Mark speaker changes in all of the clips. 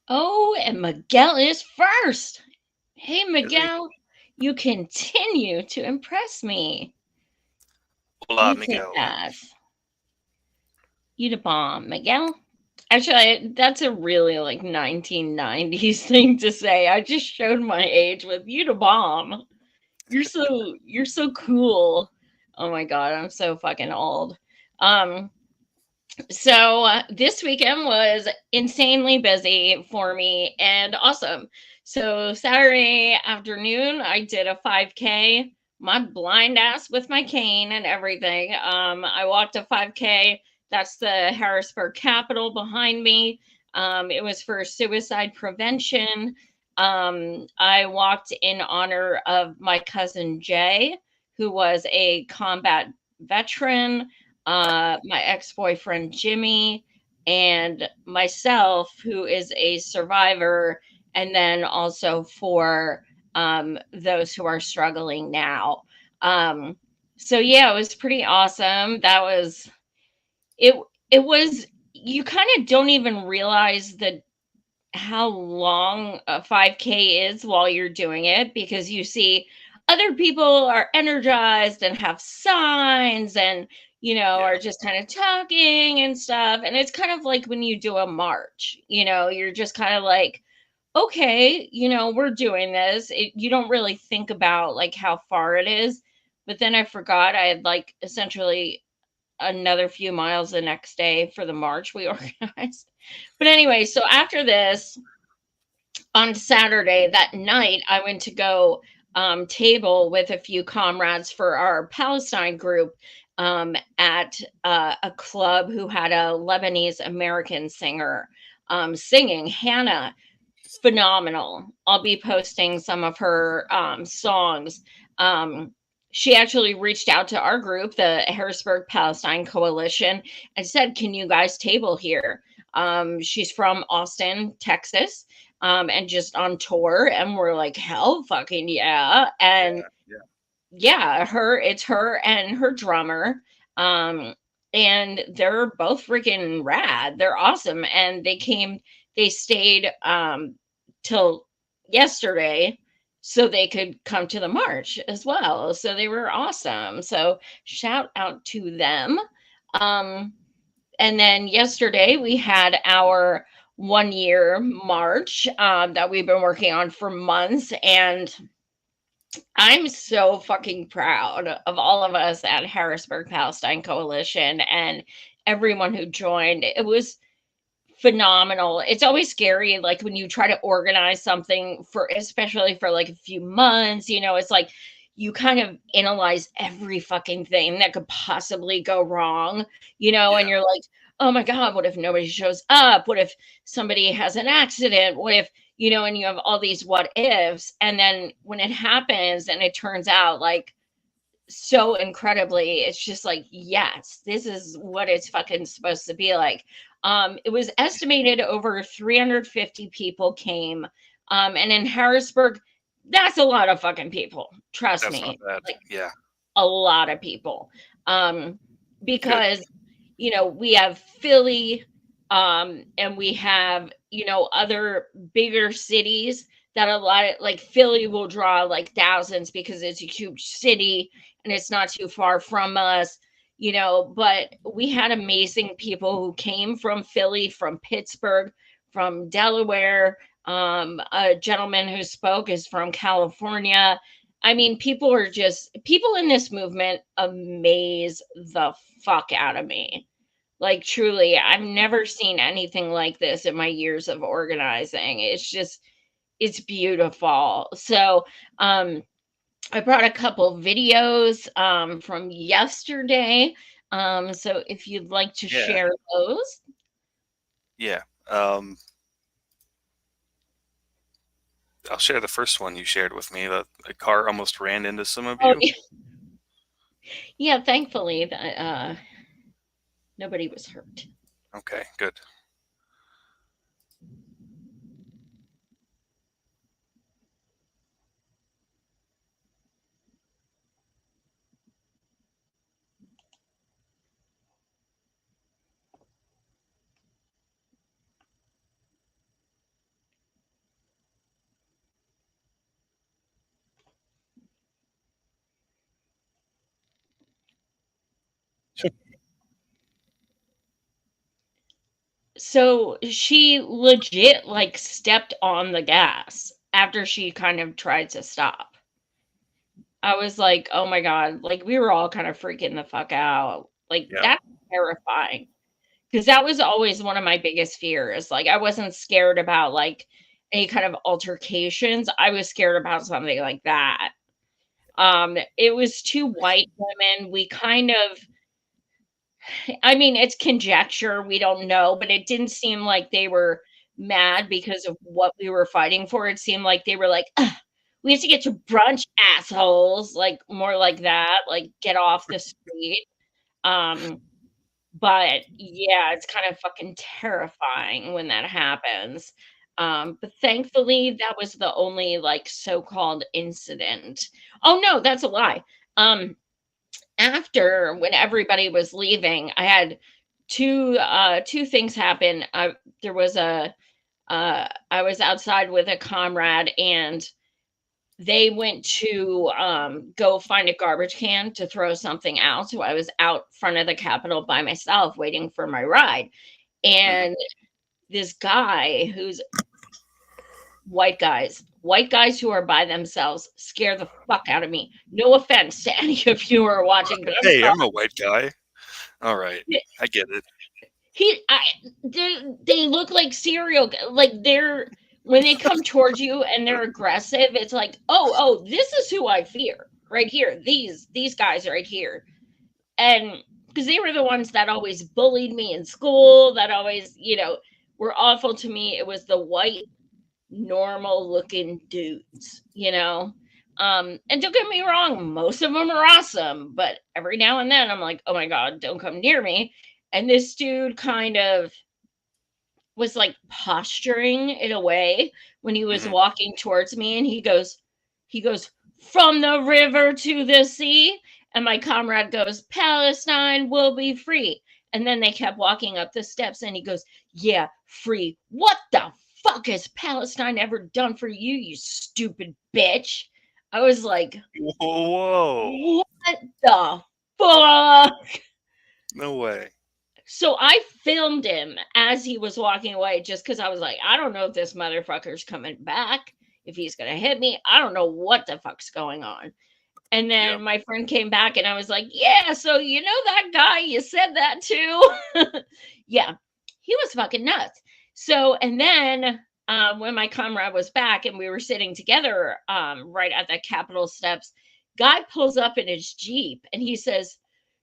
Speaker 1: Oh, and Miguel is first. Hey,
Speaker 2: Is he?
Speaker 1: Miguel, you continue to impress me.
Speaker 2: Hola,
Speaker 1: You kick
Speaker 2: Miguel.
Speaker 1: ass. You the bomb, Miguel. Actually, that's a really like 1990s thing to say. I just showed my age with you the bomb. You're so cool. Oh my god, I'm so fucking old. Um, so this weekend was insanely busy for me and awesome. So Saturday afternoon, I did a 5K. My blind ass with my cane and everything. I walked a 5K. That's the Harrisburg Capitol behind me. It was for suicide prevention. I walked in honor of my cousin Jay, who was a combat veteran, my ex boyfriend Jimmy, and myself, who is a survivor, and then also for those who are struggling now. Um, so yeah, it was pretty awesome. That was it. It was you kind of don't even realize that how long a 5K is while you're doing it because you see other people are energized and have signs and
Speaker 2: Yeah.
Speaker 1: are just kind of talking and stuff, and it's kind of like when you do a march, you're just kind of like, okay, we're doing this. You don't really think about like how far it is, but then I forgot I had like essentially another few miles the next day for the march we organized. But anyway, so after this, on Saturday that night, I went to go table with a few comrades for our Palestine group at a club who had a Lebanese American singer singing. Hannah, phenomenal. I'll be posting some of her songs. Um, she actually reached out to our group, the Harrisburg Palestine Coalition, and said, "Can you guys table here?" She's from Austin, Texas, and just on tour. And we're like, hell fucking yeah. And
Speaker 2: Yeah. Yeah.
Speaker 1: yeah, it's her and her drummer. Um, and they're both freaking rad. They're awesome. And they stayed till yesterday so they could come to the march as well. So they were awesome. So shout out to them. Um, and then yesterday we had our 1 year march that we've been working on for months. And I'm so fucking proud of all of us at Harrisburg Palestine Coalition and everyone who joined. It was phenomenal. It's always scary, like when you try to organize something for, especially for like a few months, it's like you kind of analyze every fucking thing that could possibly go wrong, and
Speaker 2: Yeah.
Speaker 1: you're like, oh my God, what if nobody shows up? What if somebody has an accident? What if, and you have all these what ifs. And then when it happens and it turns out like so incredibly, it's just like, yes, this is what it's fucking supposed to be like. It was estimated over 350 people came, and in Harrisburg, that's a lot of fucking people, trust
Speaker 2: That's not
Speaker 1: me,
Speaker 2: bad.
Speaker 1: like
Speaker 2: Yeah.
Speaker 1: a lot of people.
Speaker 2: Good.
Speaker 1: Because we have Philly, and we have other bigger cities that a lot of, like, Philly will draw like thousands because it's a huge city and it's not too far from us. But we had amazing people who came from Philly, from Pittsburgh, from Delaware. A gentleman who spoke is from California. I mean, people in this movement amaze the fuck out of me. Like, truly, I've never seen anything like this in my years of organizing. It's beautiful. So, um, I brought a couple videos from yesterday. So if you'd like to
Speaker 2: Yeah.
Speaker 1: share those.
Speaker 2: Yeah. I'll share the first one you shared with me. That a car almost ran into some of
Speaker 1: Oh,
Speaker 2: you.
Speaker 1: yeah, thankfully, nobody was hurt.
Speaker 2: Okay, good.
Speaker 1: So she legit like stepped on the gas after she kind of tried to stop. I was like, oh my God, like we were all kind of freaking the fuck out. Like
Speaker 2: Yeah.
Speaker 1: that's terrifying. Because that was always one of my biggest fears. Like, I wasn't scared about like any kind of altercations. I was scared about something like that. It was two white women. We kind of, I mean, it's conjecture. We don't know, but it didn't seem like they were mad because of what we were fighting for. It seemed like they were like, "Ugh, we have to get to brunch, assholes." Like, more like that. Like, get off the street. Um, But yeah, it's kind of fucking terrifying when that happens. But thankfully, that was the only like so-called incident. Oh no, that's a lie. Um, After when everybody was leaving, I had two things happen. There was a I was outside with a comrade and they went to go find a garbage can to throw something out. So I was out front of the Capitol by myself waiting for my ride.
Speaker 2: Hmm.
Speaker 1: And this guy who's white guys who are by themselves scare the fuck out of me. No offense to any of you who are watching, but I'm
Speaker 2: Hey,
Speaker 1: sorry.
Speaker 2: I'm a white guy. All right, I get it.
Speaker 1: He, I, they look like like they're when they come towards you and they're aggressive. It's like, oh, this is who I fear right here. These guys right here, and because they were the ones that always bullied me in school, that always were awful to me. It was the white normal looking dudes. And don't get me wrong, most of them are awesome, but every now and then I'm like, oh my God, don't come near me. And this dude kind of was like posturing in a way when he was
Speaker 2: Hmm.
Speaker 1: walking towards me, and he goes from the river to the sea, and my comrade goes, Palestine will be free. And then they kept walking up the steps and he goes, yeah, free. What the fuck has Palestine ever done for you, you stupid bitch? I was like,
Speaker 2: Whoa!
Speaker 1: what the fuck?
Speaker 2: No way.
Speaker 1: So I filmed him as he was walking away just because I was like, I don't know if this motherfucker's coming back, if he's going to hit me. I don't know what the fuck's going on. And
Speaker 2: Yeah.
Speaker 1: then my friend came back and I was like, yeah, so you know that guy, you said that too? Yeah, he was fucking nuts. So, and then when my comrade was back and we were sitting together right at the Capitol steps, guy pulls up in his Jeep and he says,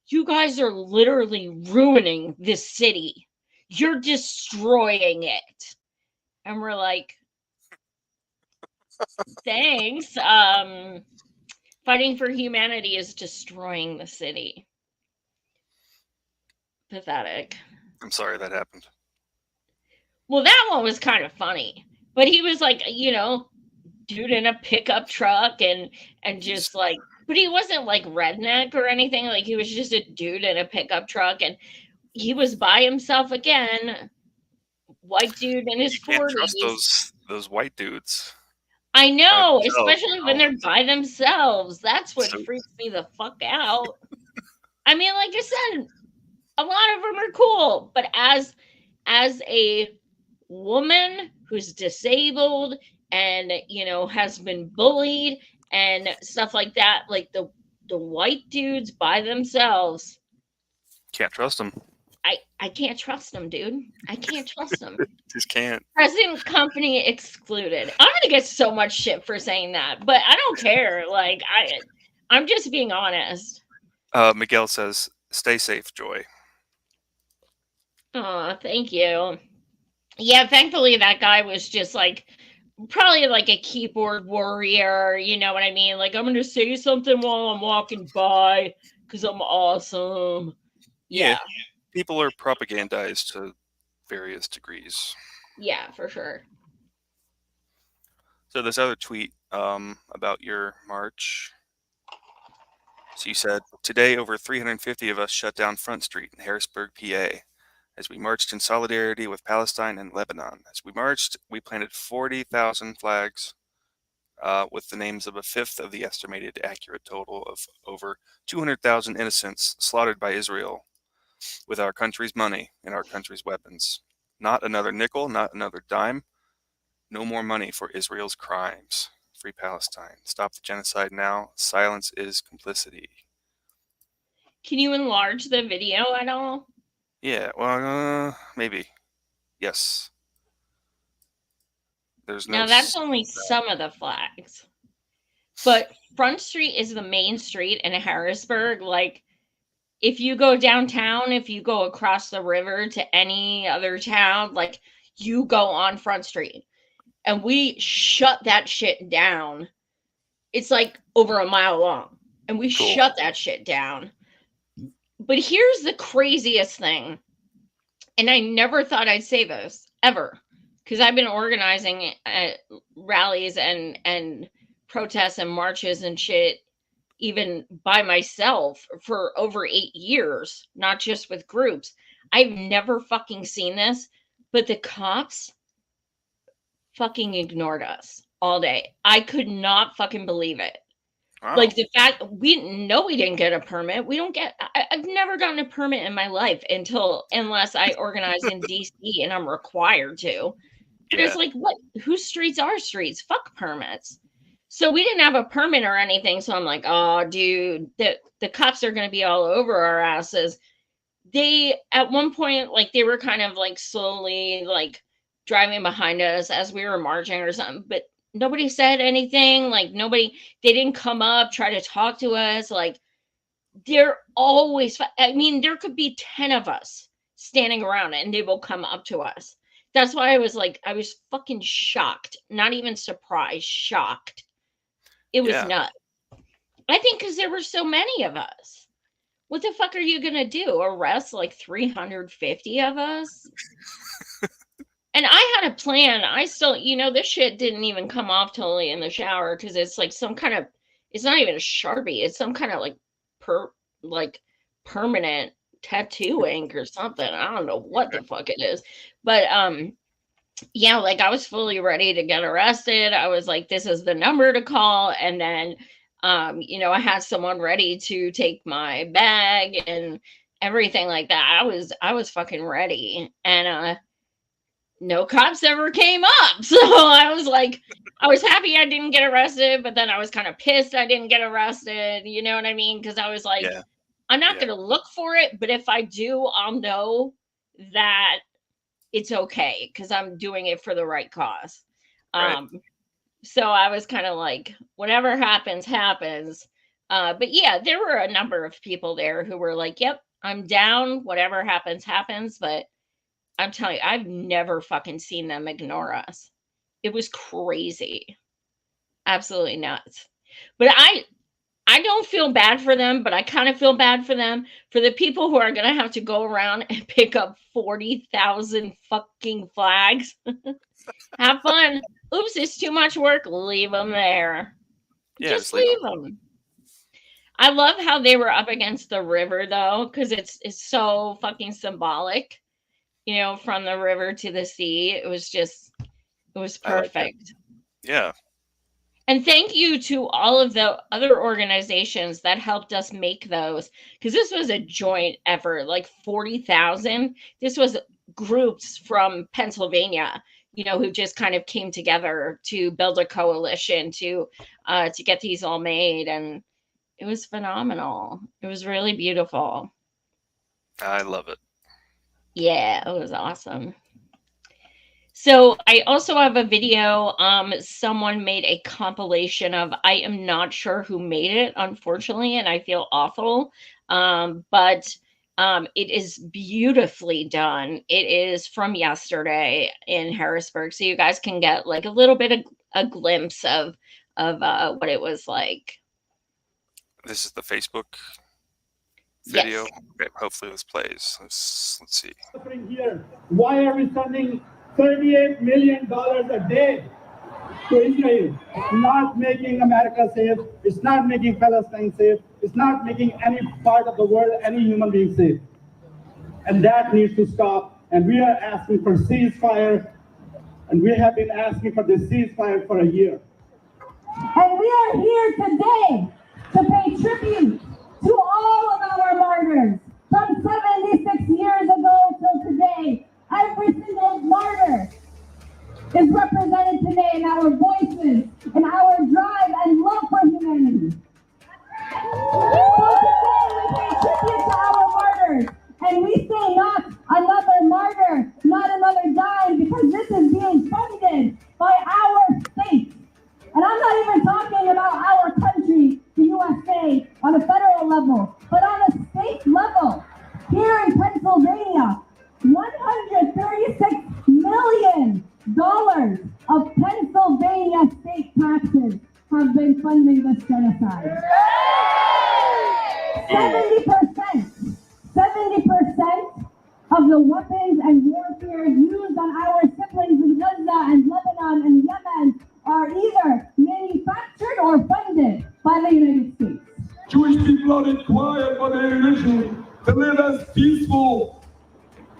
Speaker 1: you guys are literally ruining this city. You're destroying it. And we're like, thanks. Fighting for humanity is destroying the city. Pathetic.
Speaker 2: I'm sorry that happened.
Speaker 1: Well, that one was kind of funny. But he was like, dude in a pickup truck and just like, but he wasn't like redneck or anything. Like he was just a dude in a pickup truck and he was by himself again, white dude in his
Speaker 2: You can't trust
Speaker 1: 40s.
Speaker 2: those white dudes
Speaker 1: I
Speaker 2: by
Speaker 1: know,
Speaker 2: themselves.
Speaker 1: especially when they're by themselves. That's what
Speaker 2: So
Speaker 1: freaks me the fuck out. I mean, like I said, a lot of them are cool, but as a woman who's disabled and has been bullied and stuff like that, like the white dudes by themselves,
Speaker 2: Can't trust them.
Speaker 1: I can't trust them, dude. I can't trust them.
Speaker 2: Just can't.
Speaker 1: Present company excluded. I'm gonna get so much shit for saying that, but I don't care. Like I'm just being honest.
Speaker 2: Miguel says, "Stay safe, Joy."
Speaker 1: Oh, thank you. Yeah, thankfully that guy was just like probably like a keyboard warrior, you know what I mean? Like I'm gonna say something while I'm walking by because I'm awesome.
Speaker 2: Yeah,
Speaker 1: Yeah,
Speaker 2: people are propagandized to various degrees.
Speaker 1: yeah, for sure.
Speaker 2: So this other tweet about your march. So you said, today over 350 of us shut down Front Street in Harrisburg, PA, as we marched in solidarity with Palestine and Lebanon. As we marched, we planted 40,000 flags with the names of a fifth of the estimated accurate total of over 200,000 innocents slaughtered by Israel with our country's money and our country's weapons. Not another nickel, not another dime. No more money for Israel's crimes. Free Palestine. Stop the genocide now. Silence is complicity.
Speaker 1: Can you enlarge the video at all?
Speaker 2: Yeah, well, maybe. Yes. There's no.
Speaker 1: Now that's only some of the flags. But Front Street is the main street in Harrisburg. Like if you go downtown, if you go across the river to any other town, like you go on Front Street. And we shut that shit down. It's like over a mile long. And we
Speaker 2: Cool.
Speaker 1: shut that shit down. But here's the craziest thing. And I never thought I'd say this ever because I've been organizing rallies and protests and marches and shit even by myself for over 8 years, not just with groups. I've never fucking seen this, but the cops fucking ignored us all day. I could not fucking believe it.
Speaker 2: Wow.
Speaker 1: Like the fact we know we didn't get a permit. We don't get I've never gotten a permit in my life unless I organize in DC and I'm required to. But it's
Speaker 2: Yeah.
Speaker 1: like what whose streets are streets? Fuck permits. So we didn't have a permit or anything. So I'm like, oh dude, the cops are gonna be all over our asses. They at one point like they were kind of like slowly like driving behind us as we were marching or something, but nobody said anything. Like nobody, they didn't come up try to talk to us. Like they're always, I mean, there could be 10 of us standing around and they will come up to us. That's why I was like, I was fucking shocked, not even surprised, shocked. It was
Speaker 2: Yeah.
Speaker 1: nuts. I think because there were so many of us. What the fuck are you gonna do? Arrest like 350 of us? And I had a plan. I still, this shit didn't even come off totally in the shower because it's like some kind of, it's not even a Sharpie. It's some kind of per, like permanent tattoo ink or something. I don't know what the fuck it is. But, yeah, like I was fully ready to get arrested. I was like, this is the number to call. And then, I had someone ready to take my bag and everything like that. I was fucking ready. And, no cops ever came up. So I was like, I was happy I didn't get arrested, but then I was kind of pissed I didn't get arrested. You know what I mean? Because I was like,
Speaker 2: Yeah.
Speaker 1: I'm not
Speaker 2: Yeah.
Speaker 1: going to look for it, but if I do, I'll know that it's okay because I'm doing it for the right cause.
Speaker 2: Right.
Speaker 1: Um, so I was kind of like, whatever happens, happens. But yeah, there were a number of people there who were like, yep, I'm down. Whatever happens, happens. But I'm telling you, I've never fucking seen them ignore us. It was crazy. Absolutely nuts. But I don't feel bad for them, but I kind of feel bad for them for the people who are going to have to go around and pick up 40,000 fucking flags. Have fun. Oops, it's too much work. Leave them there.
Speaker 2: Yeah.
Speaker 1: Just
Speaker 2: Just leave them.
Speaker 1: leave them. I love how they were up against the river though, because it's so fucking symbolic. From the river to the sea. It was
Speaker 2: I like it.
Speaker 1: perfect.
Speaker 2: Yeah.
Speaker 1: And thank you to all of the other organizations that helped us make those, because this was a joint effort, like 40,000. This was groups from Pennsylvania, who just kind of came together to build a coalition to get these all made, and it was phenomenal. It was really beautiful.
Speaker 2: I love it.
Speaker 1: Yeah, it was awesome. So I also have a video. Someone made a compilation of. I am not sure who made it, unfortunately, and I feel awful. But it is beautifully done. It is from yesterday in Harrisburg, so you guys can get like a little bit of a glimpse of what it was like.
Speaker 2: This is the Facebook video.
Speaker 1: Yes.
Speaker 2: Okay, hopefully this plays. Let's see.
Speaker 3: Here, why are we sending $38 million a day to Israel? It's not making America safe. It's not making Palestine safe. It's not making any part of the world, any human being safe. And that needs to stop. And we are asking for ceasefire. And we have been asking for this ceasefire for a year.
Speaker 4: And we are here today to pay tribute to all of our martyrs from 76 years ago till today. Every single martyr is represented today in our voices, in our drive and love for humanity. So today we pay tribute to our martyrs, and we say not another martyr, not another dime, because this is being funded by our state. And I'm not even talking about our country, the USA, on a federal level, but on a state level. Here in Pennsylvania, $136 million of Pennsylvania state taxes have been funding this genocide. 70% of the weapons and warfare used on our siblings in Gaza and Lebanon and Yemen are either manufactured or funded by the United States.
Speaker 3: Jewish people are required by their religion to live as peaceful,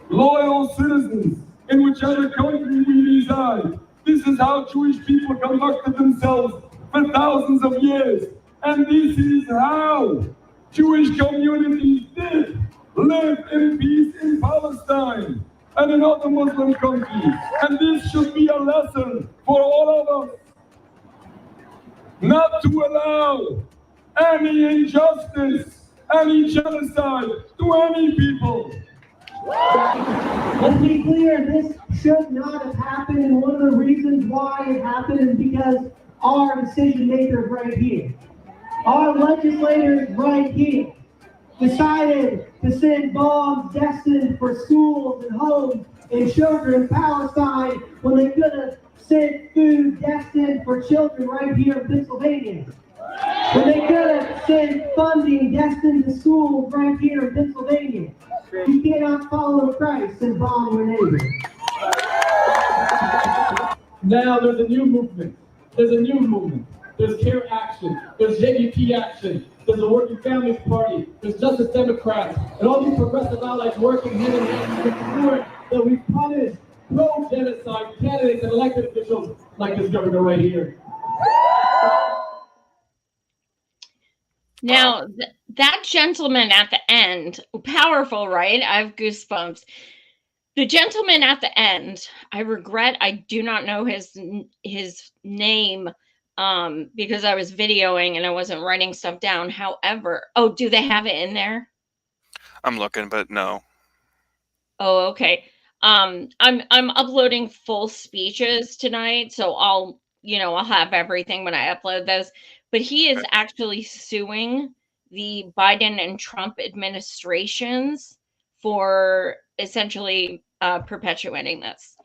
Speaker 3: loyal citizens in whichever country we reside. This is how Jewish people conducted themselves for thousands of years. And this is how Jewish communities did live in peace in Palestine and in other Muslim countries. And this should be a lesson for all of us, not to allow any injustice, any genocide to any people.
Speaker 5: Let's be clear, this should not have happened, and one of the reasons why it happened is because our decision makers right here, our legislators right here, decided to send bombs destined for schools and homes and children in Palestine when they could have sent food destined for children right here in Pennsylvania. When they could have sent funding destined to schools right here in Pennsylvania. You cannot follow Christ and bomb your neighbor.
Speaker 3: Now there's a new movement. There's a new movement. There's CARE Action. There's JVP Action. There's the Working Families Party. There's Justice Democrats. And all these progressive allies working hand in hand to ensure that we punish pro-genocide candidates and elected officials like this governor right here.
Speaker 1: Now, that gentleman at the end, powerful, right? I have goosebumps. The gentleman at the end, I regret I do not know his name because I was videoing and I wasn't writing stuff down. However, oh, do they have it in there?
Speaker 2: I'm looking, but no.
Speaker 1: Oh, okay. I'm uploading full speeches tonight, so I'll have everything when I upload those. But he is actually suing the Biden and Trump administrations for essentially perpetuating this.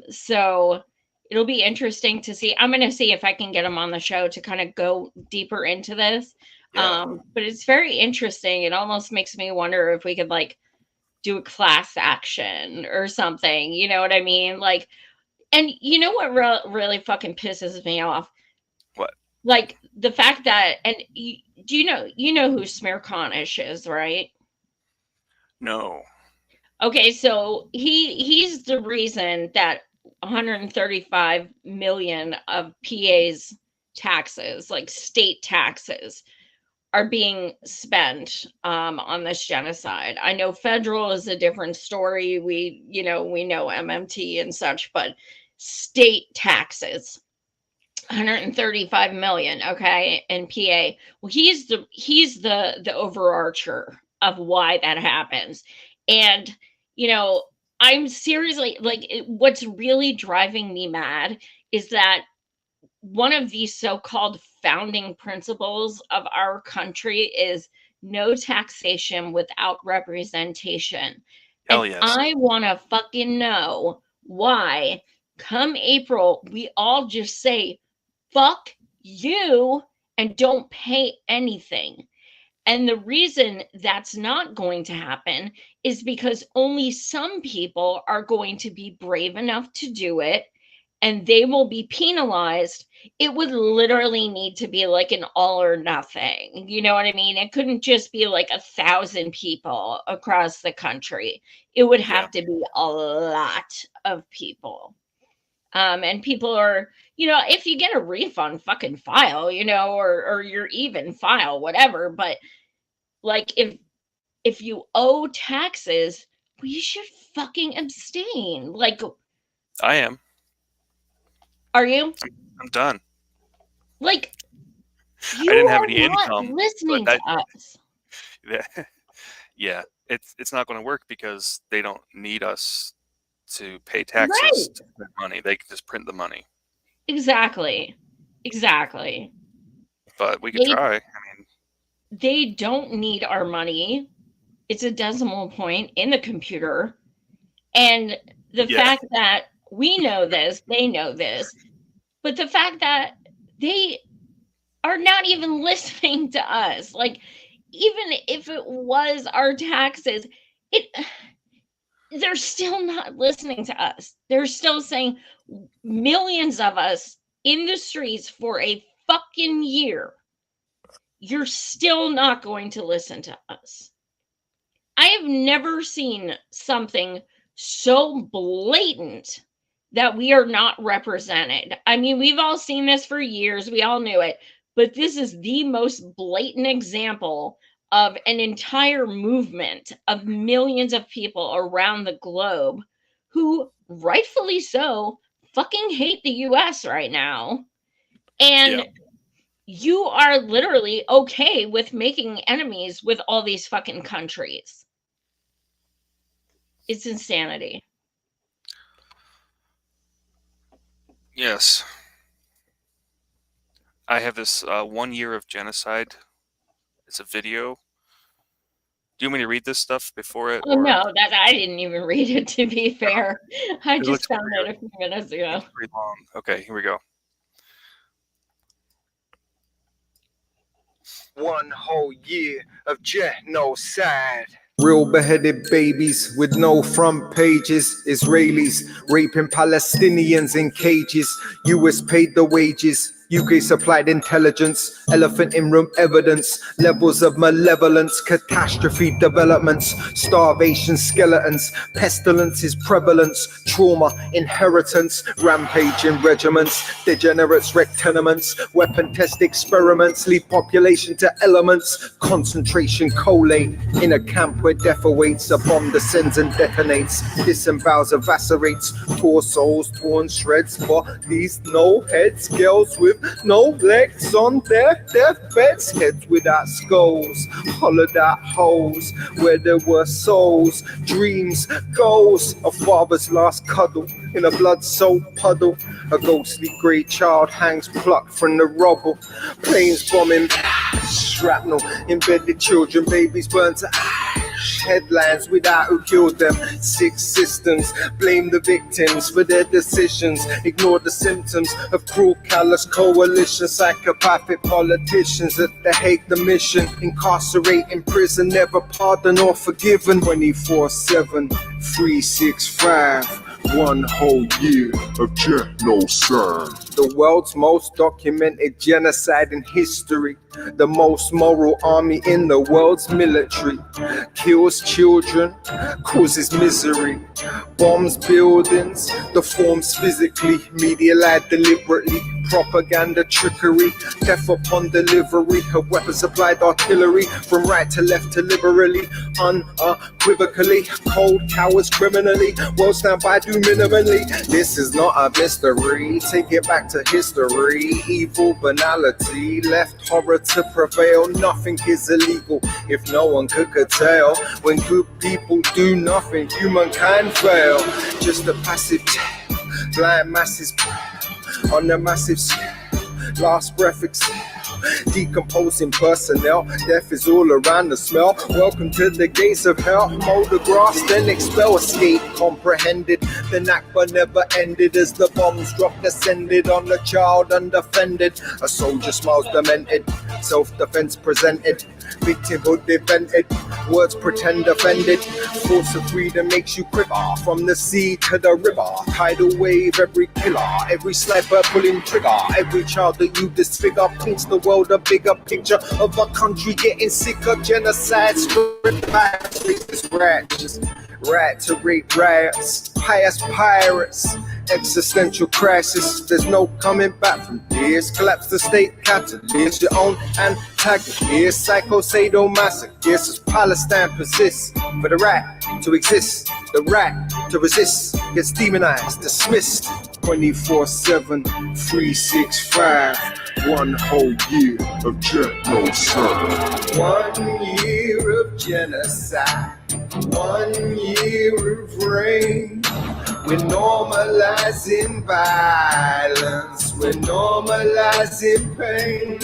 Speaker 1: So it'll be interesting to see. I'm going to see if I can get him on the show to kind of go deeper into this.
Speaker 2: Yeah.
Speaker 1: But it's very interesting. It almost makes me wonder if we could do a class action or something. You know what I mean? And you know what really fucking pisses me off?
Speaker 2: What?
Speaker 1: The fact that, and do you know who Smirkanish is, right?
Speaker 2: No.
Speaker 1: Okay, so he's the reason that 135 million of PAs taxes, like state taxes, are being spent on this genocide. I know federal is a different story. We know MMT and such, but state taxes, 135 million, okay, in PA. Well, he's the overarcher of why that happens. And I'm seriously like, what's really driving me mad is that one of the so-called founding principles of our country is no taxation without representation.
Speaker 2: Hell
Speaker 1: And
Speaker 2: yes.
Speaker 1: I want to fucking know why come April, we all just say, fuck you, and don't pay anything. And the reason that's not going to happen is because only some people are going to be brave enough to do it, and they will be penalized. It would literally need to be like an all or nothing. You know what I mean? It couldn't just be like 1,000 people across the country. It would have to be a lot of people. And people are, if you get a refund, fucking file, or you're even file, whatever. But like, if you owe taxes, well, you should fucking abstain. Like,
Speaker 2: I am.
Speaker 1: Are you?
Speaker 2: I'm done.
Speaker 1: Like,
Speaker 2: I didn't have any income.
Speaker 1: Listening to us.
Speaker 2: Yeah, it's not going to work because they don't need us to pay taxes to print money. They can just print the money. Exactly. But we could try. I mean,
Speaker 1: they don't need our money. It's a decimal point in the computer. And the fact that we know this, they know this, but the fact that they are not even listening to us, like, even if it was our taxes, they're still not listening to us. They're still saying millions of us in the streets for a fucking year. You're still not going to listen to us. I have never seen something so blatant that we are not represented. I mean, we've all seen this for years. We all knew it. But this is the most blatant example of an entire movement of millions of people around the globe who, rightfully so, fucking hate the US right now. And you are literally okay with making enemies with all these fucking countries. It's insanity.
Speaker 2: Yes. I have this 1 year of genocide. It's a video. Do you want me to read this stuff before it?
Speaker 1: Oh, no, that I didn't even read it, to be fair. I just found it a few minutes ago.
Speaker 2: It's pretty long. Okay, here we go.
Speaker 6: 1 whole year of genocide.
Speaker 7: Real beheaded babies with no front pages. Israelis raping Palestinians in cages. US paid the wages. UK supplied intelligence, elephant in room evidence, levels of malevolence, catastrophe developments, starvation skeletons, pestilences prevalence, trauma inheritance, rampaging regiments, degenerates wreck tenements, weapon test experiments, leave population to elements, concentration collate, in a camp where death awaits, a bomb descends and detonates, disembowels evaporates, torsos torn shreds, bodies no heads, girls with no legs on their deathbeds, heads without skulls, hollowed out holes where there were souls, dreams, goals, a father's last cuddle in a blood-soaked puddle, a ghostly grey child hangs plucked from the rubble, planes bombing, shrapnel, embedded children, babies burned to ash. Headlines without who killed them. Sick systems blame the victims for their decisions. Ignore the symptoms of cruel, callous coalition. Psychopathic politicians that they hate the mission. Incarcerate in prison, never pardon or forgiven. 24/7, 365. 1 whole year of genocide. the world's most documented genocide in history. The most moral army in the world's military. Kills children, causes misery. Bombs buildings, deforms physically. Media lied deliberately. Propaganda trickery. Death upon delivery of weapons supplied artillery. From right to left to liberally. Unequivocally. Cold cowards criminally. World stand by, do minimally. This is not a mystery. Take it back to history. Evil banality left horror to prevail. Nothing is illegal if no one could curtail. When good people do nothing, humankind fail. Just a passive tale. Blind masses on the massive scale. Last breath exhale. Decomposing personnel. Death is all around the smell. Welcome to the gates of hell. Mow the grass, then expel. Escape comprehended. The Nakba never ended as the bombs dropped, descended on the child undefended. A soldier smiles demented. Self-defense presented. Victimhood defended. Words pretend offended. Force of freedom makes you quiver. From the sea to the river. Tidal wave, every killer. Every sniper pulling trigger. Every child that you disfigure paints the world a bigger picture of a country getting sicker. Genocide, script violence, racist righteous. Right to rape riots. Pious pirates. Existential crisis. There's no coming back from this. Collapse the state catalyst. Your own antagonist. Psycho-sadomasochist as Palestine persists. For the right to exist. The right to resist. Gets demonized, dismissed. 24/7, 365. One whole year of genocide. 1 year of genocide. 1 year of reign. We're normalizing violence. We're normalizing pain.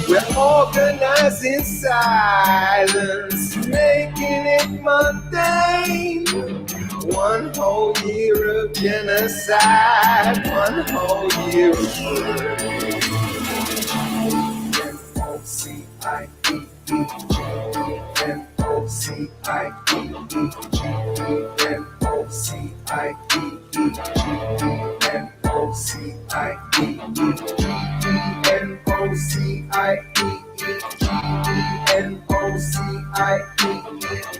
Speaker 7: We're organizing silence, making it mundane. 1 whole year of genocide. 1 whole year of pain. N-O-C-I-E-G-E-N-O-C-I-E-G-E-N-O-C-I-E-G-E-N-O-C-I-E-G-E-N-O-C-I-E-G-E-N-O-C-I-E-G-E-N-O-C-I-E-G-E-N-O-C-I-E-G.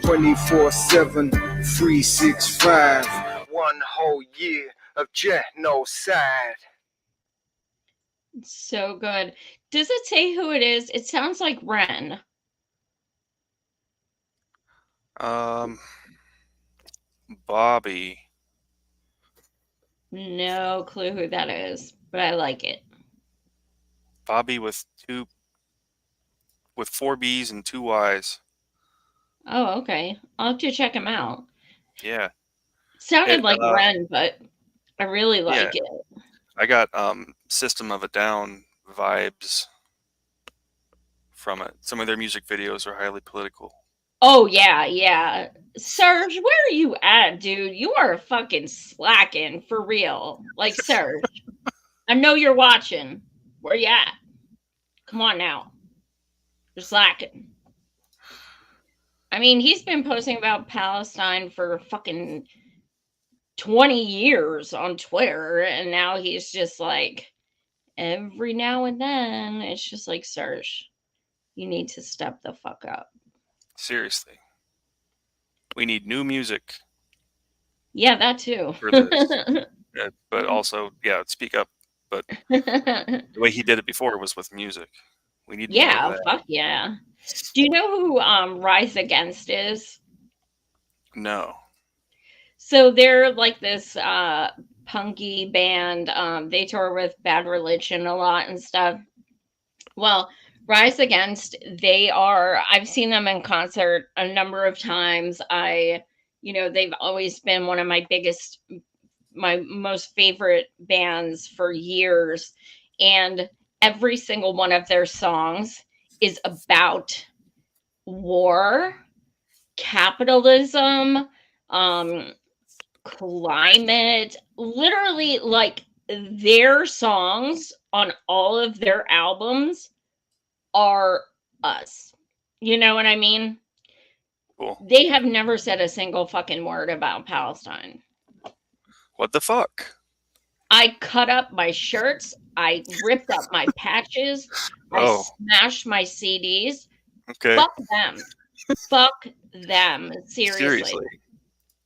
Speaker 7: 24/7, 365.
Speaker 6: 1 whole year of genocide.
Speaker 1: So good. Does it say who it is? It sounds like Ren.
Speaker 2: Bobby.
Speaker 1: No clue who that is, but I like it.
Speaker 2: Bobby with 4 B's and 2 Y's.
Speaker 1: Oh, okay. I'll have to check him out.
Speaker 2: Yeah.
Speaker 1: Sounded like Ren, but I really like it.
Speaker 2: I got System of a Down vibes from it. Some of their music videos are highly political.
Speaker 1: Oh, yeah. Serge, where are you at, dude? You are fucking slacking, for real. Like, Serge, I know you're watching. Where you at? Come on now. You're slacking. I mean, he's been posting about Palestine for fucking 20 years on Twitter, and now he's just like, every now and then, it's just like, Serge, you need to step the fuck up.
Speaker 2: Seriously. We need new music.
Speaker 1: Yeah, that too.
Speaker 2: For this. But also, speak up. But the way he did it before was with music. We need more of that.
Speaker 1: Fuck yeah. Do you know who Rise Against is?
Speaker 2: No.
Speaker 1: So they're like this punky band. They tour with Bad Religion a lot and stuff. Well, Rise Against, I've seen them in concert a number of times. They've always been one of my most favorite bands for years. And every single one of their songs is about war, capitalism, climate, literally, like, their songs on all of their albums are us. You know what I mean?
Speaker 2: Cool.
Speaker 1: They have never said a single fucking word about Palestine.
Speaker 2: What the fuck?
Speaker 1: I cut up my shirts. I ripped up my patches. I
Speaker 2: Oh,
Speaker 1: smashed my CDs.
Speaker 2: okay.
Speaker 1: Fuck them. Fuck them. Seriously.
Speaker 2: Seriously.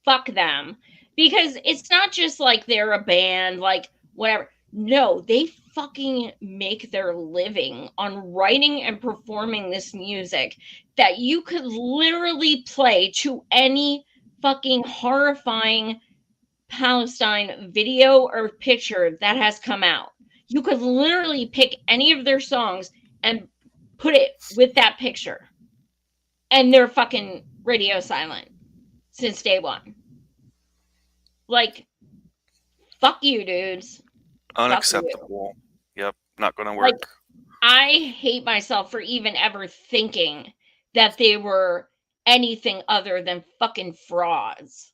Speaker 1: Fuck them. Because it's not just like they're a band, like whatever. No, they fucking make their living on writing and performing this music that you could literally play to any fucking horrifying Palestine video or picture that has come out. You could literally pick any of their songs and put it with that picture. And they're fucking radio silent since day one. Like, fuck you, dudes.
Speaker 2: Unacceptable. Yep, not going to work.
Speaker 1: Like, I hate myself for even ever thinking that they were anything other than fucking frauds.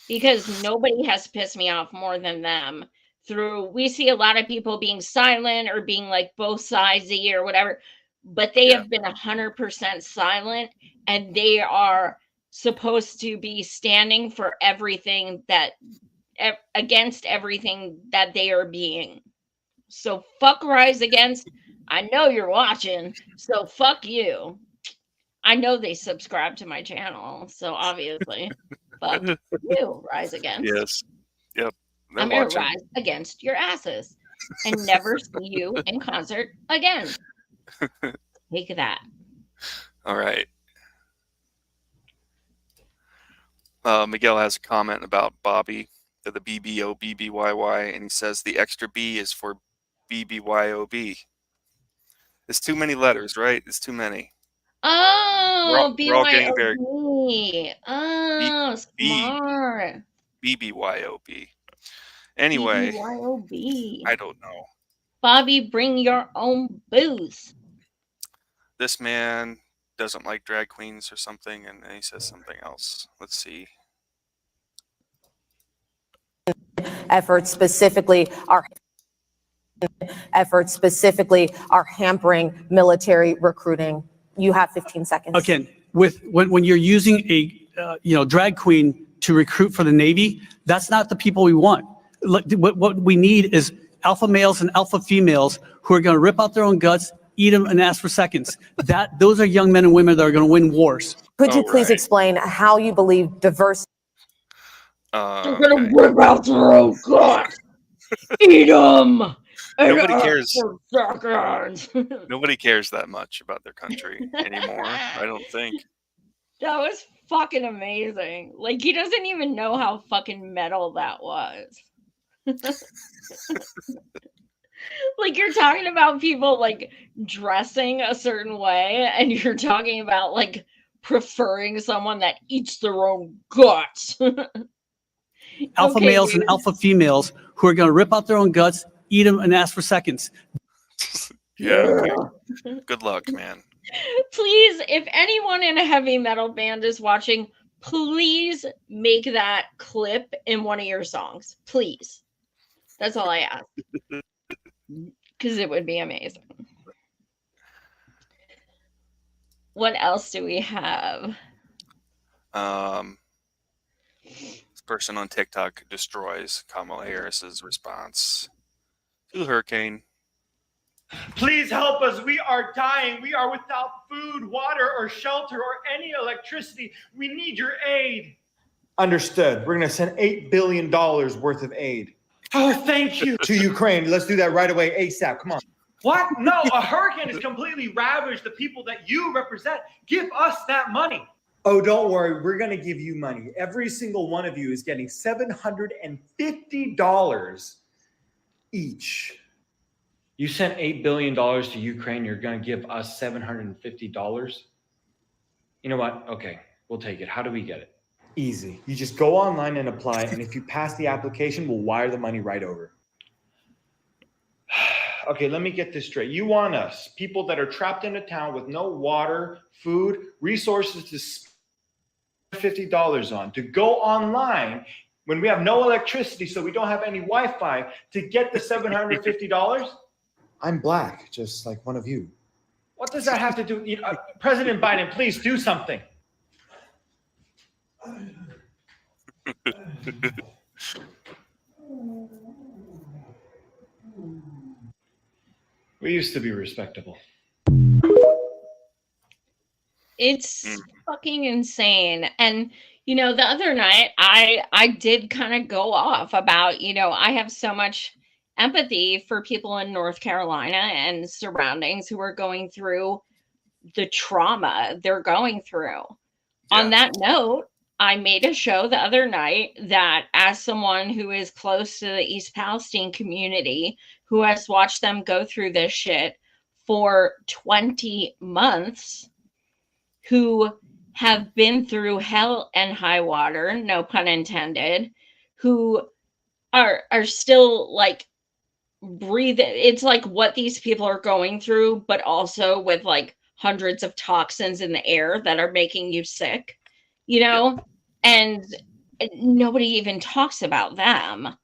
Speaker 1: Because nobody has pissed me off more than them. We see a lot of people being silent or being like both sidesy or whatever, but they have been 100% silent, and they are supposed to be standing for everything that against everything that they are being. So fuck Rise Against. I know you're watching, so fuck you. I know they subscribe to my channel, so obviously. Fuck you, Rise Against.
Speaker 2: Yes. Yep.
Speaker 1: I'm going to rise against your asses and never see you in concert again. Take that.
Speaker 2: All right. Miguel has a comment about Bobby, the BBO BBYY, and he says the extra B is for BBYOB. It's too many letters, right? It's too many.
Speaker 1: Oh,
Speaker 2: we're all getting very
Speaker 1: Oh, smart.
Speaker 2: BBYOB. Anyway,
Speaker 1: BBYOB.
Speaker 2: I don't know.
Speaker 1: Bobby, bring your own booze.
Speaker 2: This man doesn't like drag queens or something, and then he says something else. Let's see.
Speaker 8: Efforts specifically are hampering military recruiting. You have 15 seconds.
Speaker 9: Again, when you're using a drag queen to recruit for the Navy, that's not the people we want. What we need is alpha males and alpha females who are going to rip out their own guts, eat them, and ask for seconds. Those are young men and women that are going to win wars.
Speaker 8: Could you please explain how you believe diversity?
Speaker 1: They're going to rip out their own guts, eat them.
Speaker 2: Nobody cares. Nobody cares that much about their country anymore, I don't think.
Speaker 1: That was fucking amazing. Like, he doesn't even know how fucking metal that was. Like, you're talking about people, like, dressing a certain way, and you're talking about, like, preferring someone that eats their own guts.
Speaker 9: Alpha males and alpha females who are going to rip out their own guts, eat them, and ask for seconds.
Speaker 2: Yeah. Good luck, man.
Speaker 1: Please, if anyone in a heavy metal band is watching, please make that clip in one of your songs. Please. That's all I ask. Because it would be amazing. What else do we have?
Speaker 2: This person on TikTok destroys Kamala Harris's response to the hurricane.
Speaker 10: Please help us. We are dying. We are without food, water, or shelter, or any electricity. We need your aid.
Speaker 11: Understood. We're going to send $8 billion worth of aid.
Speaker 10: Oh, thank you.
Speaker 11: To Ukraine. Let's do that right away, ASAP. Come on.
Speaker 10: What? No, a hurricane has completely ravaged the people that you represent. Give us that money.
Speaker 11: Oh, don't worry. We're going to give you money. Every single one of you is getting $750 each.
Speaker 10: You sent $8 billion to Ukraine. You're going to give us $750? You know what? Okay, we'll take it. How do we get it?
Speaker 11: Easy. You just go online and apply, and if you pass the application, we'll wire the money right over.
Speaker 10: Okay, let me get this straight. You want us, people that are trapped in a town with no water, food, resources to spend $50 on, to go online when we have no electricity, so we don't have any Wi-Fi, to get the $750?
Speaker 11: I'm black, just like one of you.
Speaker 10: What does that have to do? President Biden, please do something. We used to be respectable.
Speaker 1: It's fucking insane. And the other night I did kind of go off about, I have so much empathy for people in North Carolina and surroundings who are going through the trauma they're going through. On that note, I made a show the other night that, as someone who is close to the East Palestine community, who has watched them go through this shit for 20 months, who have been through hell and high water, no pun intended, who are still like breathing. It's like what these people are going through, but also with like hundreds of toxins in the air that are making you sick, and nobody even talks about them.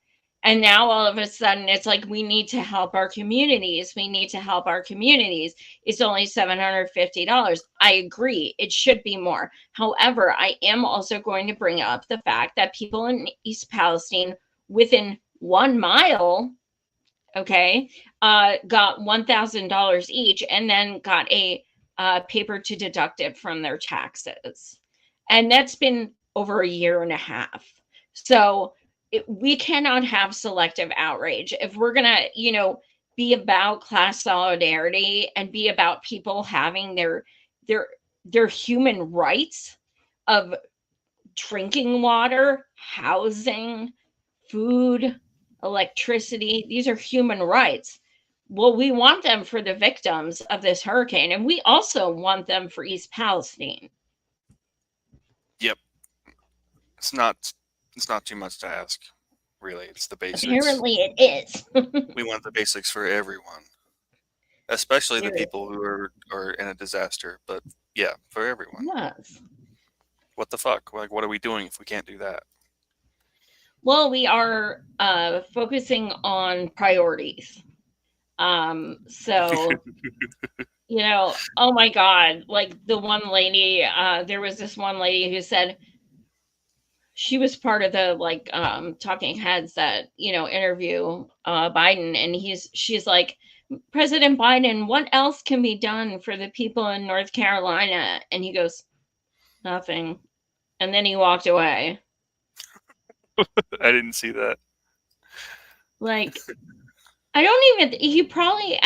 Speaker 1: And now all of a sudden it's like, we need to help our communities. We need to help our communities. It's only $750. I agree. It should be more. However, I am also going to bring up the fact that people in East Palestine within 1 mile, got $1,000 each, and then got a paper to deduct it from their taxes. And that's been over 1.5 years. So we cannot have selective outrage. If we're going to, be about class solidarity and be about people having their human rights of drinking water, housing, food, electricity, these are human rights. Well, we want them for the victims of this hurricane, and we also want them for East Palestine.
Speaker 2: Yep. It's not too much to ask, really. It's the basics.
Speaker 1: Apparently it is.
Speaker 2: We want the basics for everyone, especially the people who are in a disaster. But yeah, for everyone.
Speaker 1: Yes.
Speaker 2: What the fuck? Like, what are we doing if we can't do that?
Speaker 1: Well, we are focusing on priorities. So, oh my God, like the one lady, there was this one lady who said, she was part of the talking heads that interview Biden, and she's like, President Biden, what else can be done for the people in North Carolina? And he goes, nothing. And then he walked away.
Speaker 2: I didn't see that.
Speaker 1: Like, I don't even, he probably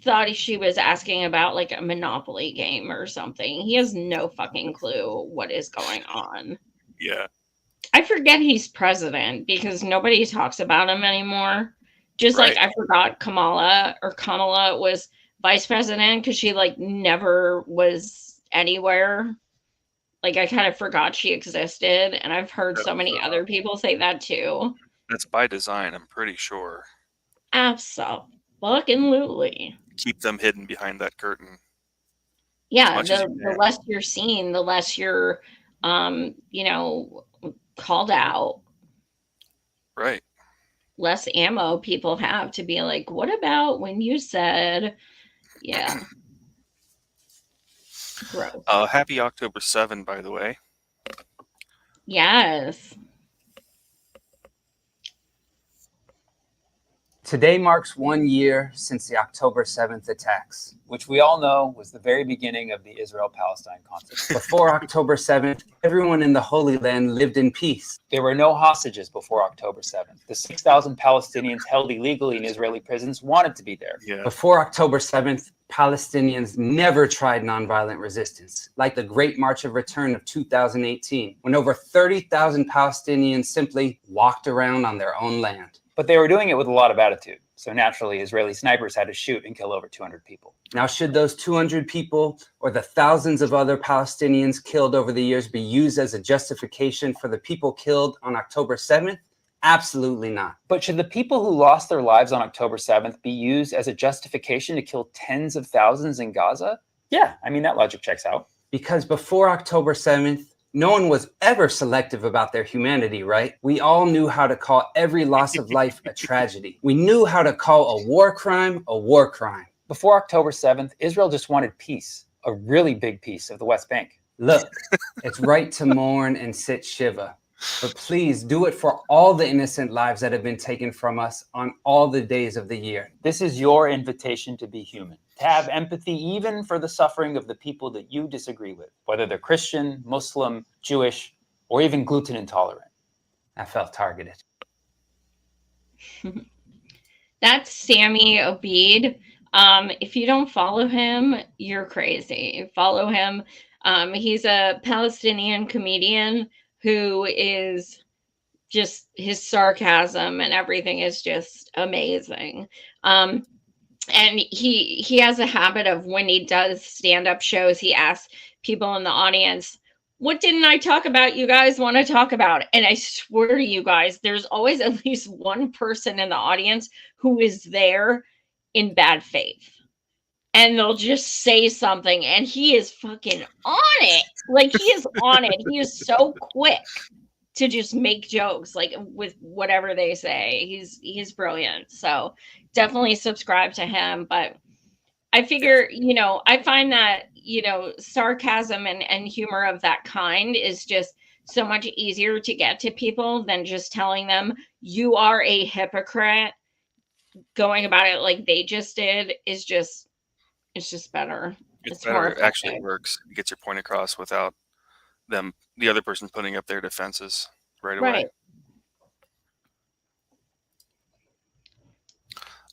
Speaker 1: thought she was asking about like a Monopoly game or something. He has no fucking clue what is going on.
Speaker 2: Yeah.
Speaker 1: I forget he's president because nobody talks about him anymore. Just
Speaker 2: Right.
Speaker 1: like I forgot Kamala was vice president because she like never was anywhere. Like I kind of forgot she existed, and I've heard so many other people say that too.
Speaker 2: That's by design, I'm pretty sure.
Speaker 1: Absolutely.
Speaker 2: Keep them hidden behind that curtain.
Speaker 1: Yeah, the less you're seen, the less you're called out.
Speaker 2: Right.
Speaker 1: Less ammo people have to be like, what about when you said, yeah. Gross.
Speaker 2: Happy October 7, by the way.
Speaker 1: Yes.
Speaker 12: Today marks 1 year since the October 7th attacks, which we all know was the very beginning of the Israel-Palestine conflict. Before October 7th, everyone in the Holy Land lived in peace. There were no hostages before October 7th. The 6,000 Palestinians held illegally in Israeli prisons wanted to be there.
Speaker 2: Yeah.
Speaker 12: Before October 7th, Palestinians never tried nonviolent resistance, like the Great March of Return of 2018, when over 30,000 Palestinians simply walked around on their own land.
Speaker 13: But they were doing it with a lot of attitude. So naturally, Israeli snipers had to shoot and kill over 200 people.
Speaker 12: Now, should those 200 people or the thousands of other Palestinians killed over the years be used as a justification for the people killed on October 7th? Absolutely not.
Speaker 13: But should the people who lost their lives on October 7th be used as a justification to kill tens of thousands in Gaza? Yeah, I mean, that logic checks out.
Speaker 12: Because before October 7th, no one was ever selective about their humanity, right? We all knew how to call every loss of life a tragedy. We knew how to call a war crime a war crime.
Speaker 13: Before October 7th, Israel just wanted peace, a really big piece of the West Bank.
Speaker 12: Look, it's right to mourn and sit Shiva. But please do it for all the innocent lives that have been taken from us on all the days of the year.
Speaker 13: This is your invitation to be human, to have empathy even for the suffering of the people that you disagree with, whether they're Christian, Muslim, Jewish, or even gluten intolerant.
Speaker 12: I felt targeted.
Speaker 1: That's Sammy Obeid. If you don't follow him, you're crazy. Follow him. He's a Palestinian comedian who is just, his sarcasm and everything is just amazing. And he has a habit of, when he does stand-up shows, he asks people in the audience, what didn't I talk about you guys want to talk about? And I swear to you guys, there's always at least one person in the audience who is there in bad faith. And they'll just say something and he is fucking on it. Like, he is on it. He is so quick to just make jokes, like, with whatever they say. He's brilliant. So definitely subscribe to him. But I figure, I find that, sarcasm and humor of that kind is just so much easier to get to people than just telling them you are a hypocrite. Going about it like they just did is just, it's just better.
Speaker 2: It's
Speaker 1: more
Speaker 2: better. It
Speaker 1: effective.
Speaker 2: actually works. It gets your point across without the other person putting up their defenses right away.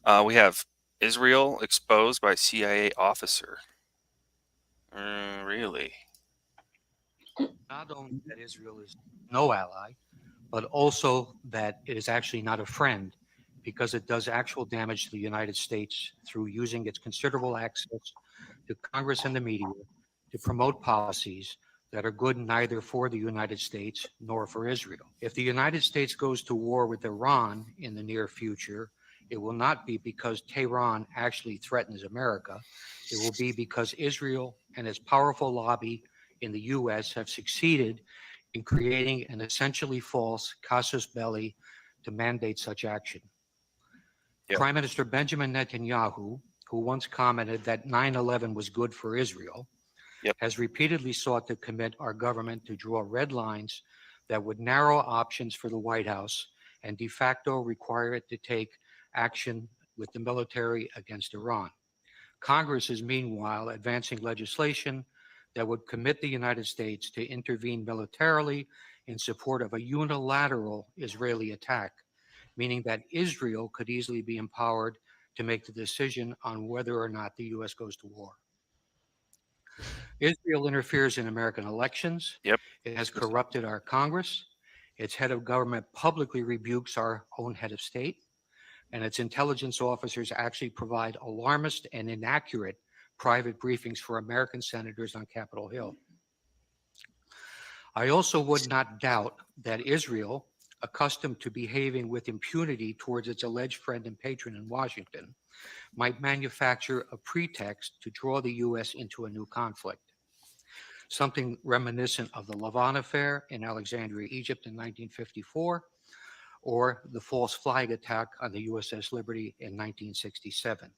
Speaker 1: Right.
Speaker 2: We have Israel exposed by CIA officer. Really?
Speaker 14: Not only that Israel is no ally, but also that it is actually not a friend, because it does actual damage to the United States through using its considerable access to Congress and the media to promote policies that are good neither for the United States nor for Israel. If the United States goes to war with Iran in the near future, it will not be because Tehran actually threatens America. It will be because Israel and its powerful lobby in the U.S. have succeeded in creating an essentially false casus belli to mandate such action.
Speaker 2: Yep.
Speaker 14: Prime Minister Benjamin Netanyahu, who once commented that 9/11 was good for Israel, has repeatedly sought to commit our government to draw red lines that would narrow options for the White House and de facto require it to take action with the military against Iran. Congress is meanwhile advancing legislation that would commit the United States to intervene militarily in support of a unilateral Israeli attack, meaning that Israel could easily be empowered to make the decision on whether or not the U.S. goes to war. Israel interferes in American elections.
Speaker 2: Yep.
Speaker 14: It has corrupted our Congress. Its head of government publicly rebukes our own head of state. And its intelligence officers actually provide alarmist and inaccurate private briefings for American senators on Capitol Hill. I also would not doubt that Israel, accustomed to behaving with impunity towards its alleged friend and patron in Washington, might manufacture a pretext to draw the U.S. into a new conflict. Something reminiscent of the Lavon affair in Alexandria, Egypt in 1954, or the false flag attack on the USS Liberty in 1967.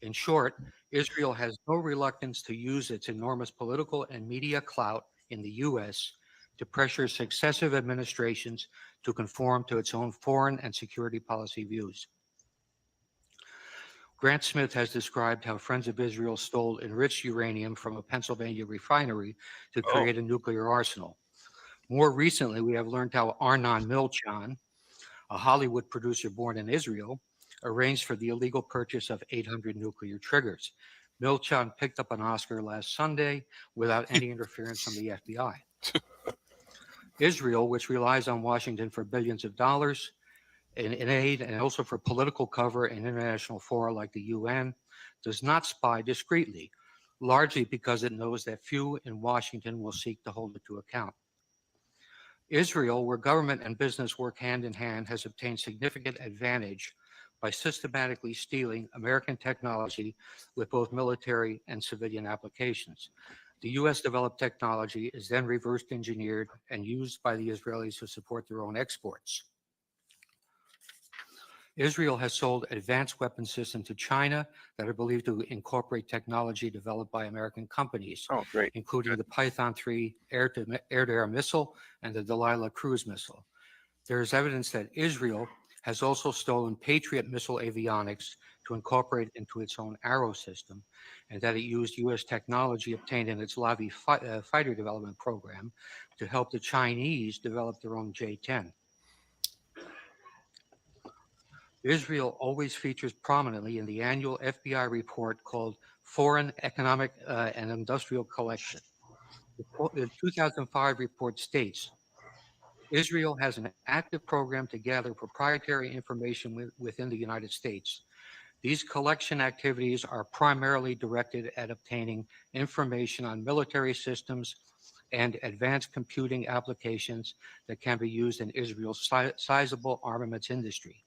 Speaker 14: In short, Israel has no reluctance to use its enormous political and media clout in the U.S. to pressure successive administrations to conform to its own foreign and security policy views. Grant Smith has described how Friends of Israel stole enriched uranium from a Pennsylvania refinery to create a nuclear arsenal. More recently, we have learned how Arnon Milchan, a Hollywood producer born in Israel, arranged for the illegal purchase of 800 nuclear triggers. Milchan picked up an Oscar last Sunday without any interference from the FBI. Israel, which relies on Washington for billions of dollars in aid and also for political cover in international fora like the UN, does not spy discreetly, largely because it knows that few in Washington will seek to hold it to account. Israel, where government and business work hand in hand, has obtained significant advantage by systematically stealing American technology with both military and civilian applications. The U.S. developed technology is then reverse engineered and used by the Israelis to support their own exports. Israel has sold advanced weapon systems to China that are believed to incorporate technology developed by American companies,
Speaker 2: Oh, great.
Speaker 14: including the Python 3 air-to-air missile and the Delilah cruise missile. There is evidence that Israel has also stolen Patriot missile avionics to incorporate into its own Arrow system, and that it used U.S. technology obtained in its Lavi fighter development program to help the Chinese develop their own J-10. Israel always features prominently in the annual FBI report called Foreign Economic and Industrial Collection. The 2005 report states, Israel has an active program to gather proprietary information within the United States. These collection activities are primarily directed at obtaining information on military systems and advanced computing applications that can be used in Israel's sizable armaments industry.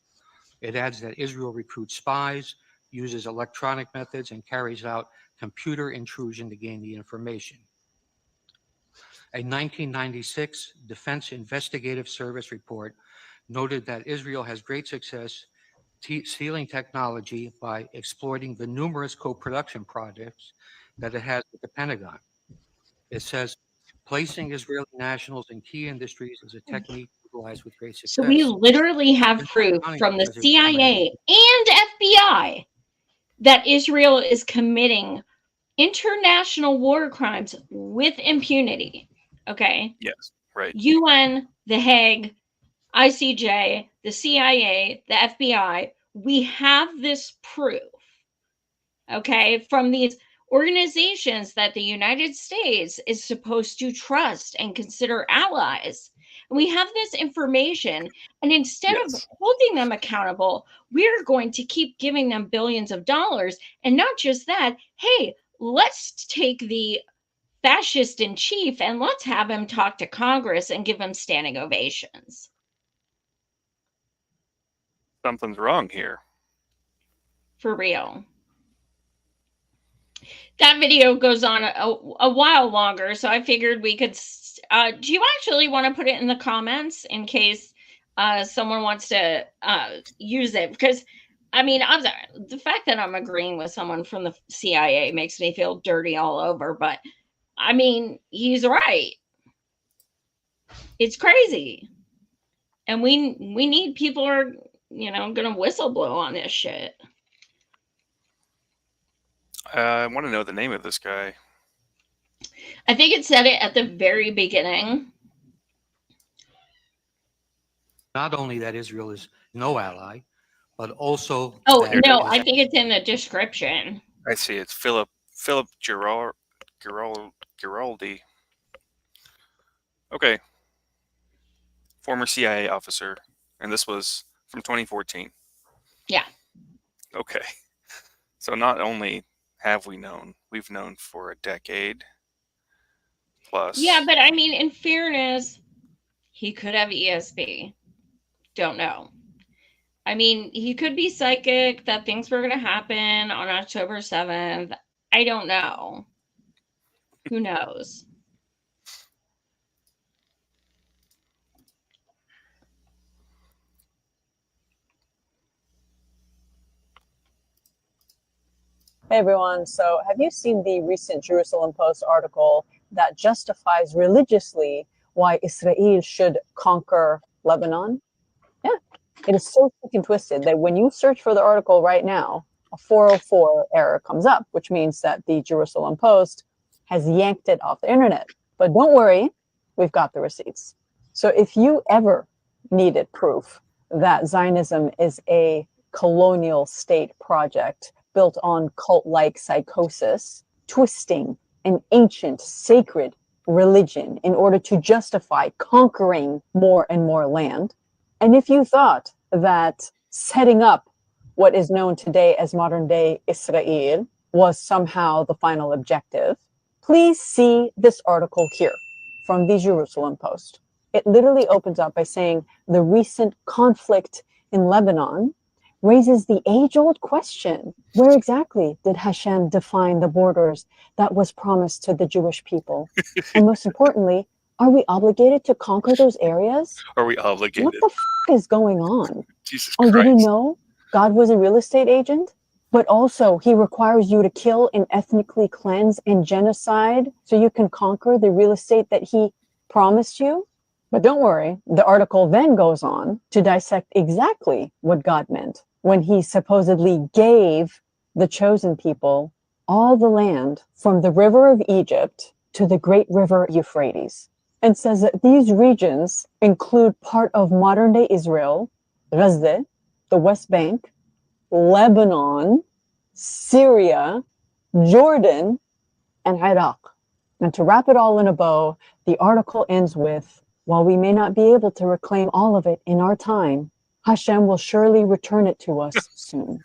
Speaker 14: It adds that Israel recruits spies, uses electronic methods, and carries out computer intrusion to gain the information. A 1996 Defense Investigative Service report noted that Israel has great success stealing technology by exploiting the numerous co-production projects that it has with the Pentagon. It says, placing Israeli nationals in key industries is a technique utilized with great success.
Speaker 1: So we literally have proof from the CIA and FBI that Israel is committing international war crimes with impunity. Okay?
Speaker 2: Yes, right.
Speaker 1: UN, The Hague, ICJ, the CIA, the FBI, we have this proof, okay, from these organizations that the United States is supposed to trust and consider allies. We have this information, and instead of holding them accountable, we're going to keep giving them billions of dollars. And not just that, hey, let's take the fascist in chief and let's have him talk to Congress and give him standing ovations.
Speaker 2: Something's wrong here.
Speaker 1: For real. That video goes on a while longer, so I figured we could. Do you actually want to put it in the comments in case someone wants to use it? Because, I mean, the fact that I'm agreeing with someone from the CIA makes me feel dirty all over, but I mean, he's right. It's crazy. And we need people who are, going to whistleblow on this shit.
Speaker 2: I want to know the name of this guy.
Speaker 1: I think it said it at the very beginning.
Speaker 14: Not only that Israel is no ally, but also.
Speaker 1: Oh, no, I think it's in the description.
Speaker 2: I see. It's Philip Giraldi. Okay. Former CIA officer. And this was from 2014.
Speaker 1: Yeah.
Speaker 2: Okay. So not only have we've known for a decade plus.
Speaker 1: Yeah, but I mean, in fairness, he could have ESP. Don't know. I mean, he could be psychic that things were going to happen on October 7th. I don't know. Who knows?
Speaker 15: Hey everyone, so have you seen the recent Jerusalem Post article that justifies religiously why Israel should conquer Lebanon? Yeah, it is so freaking twisted that when you search for the article right now, a 404 error comes up, which means that the Jerusalem Post has yanked it off the internet. But don't worry, we've got the receipts. So if you ever needed proof that Zionism is a colonial state project built on cult-like psychosis, twisting an ancient, sacred religion in order to justify conquering more and more land. And if you thought that setting up what is known today as modern-day Israel was somehow the final objective, please see this article here from the Jerusalem Post. It literally opens up by saying the recent conflict in Lebanon raises the age-old question, where exactly did Hashem define the borders that was promised to the Jewish people? And most importantly, Are we obligated to conquer those areas?
Speaker 2: Are we obligated?
Speaker 15: What the is going on?
Speaker 2: Jesus
Speaker 15: Oh,
Speaker 2: Christ.
Speaker 15: did you know God was a real estate agent? But also, he requires you to kill and ethnically cleanse and genocide so you can conquer the real estate that he promised you? But don't worry, the article then goes on to dissect exactly what God meant when he supposedly gave the chosen people all the land from the river of Egypt to the great river Euphrates, and says that these regions include part of modern-day Israel, Gaza, the West Bank, Lebanon, Syria, Jordan, and Iraq. And to wrap it all in a bow, the article ends with, while we may not be able to reclaim all of it in our time, Hashem will surely return it to us soon.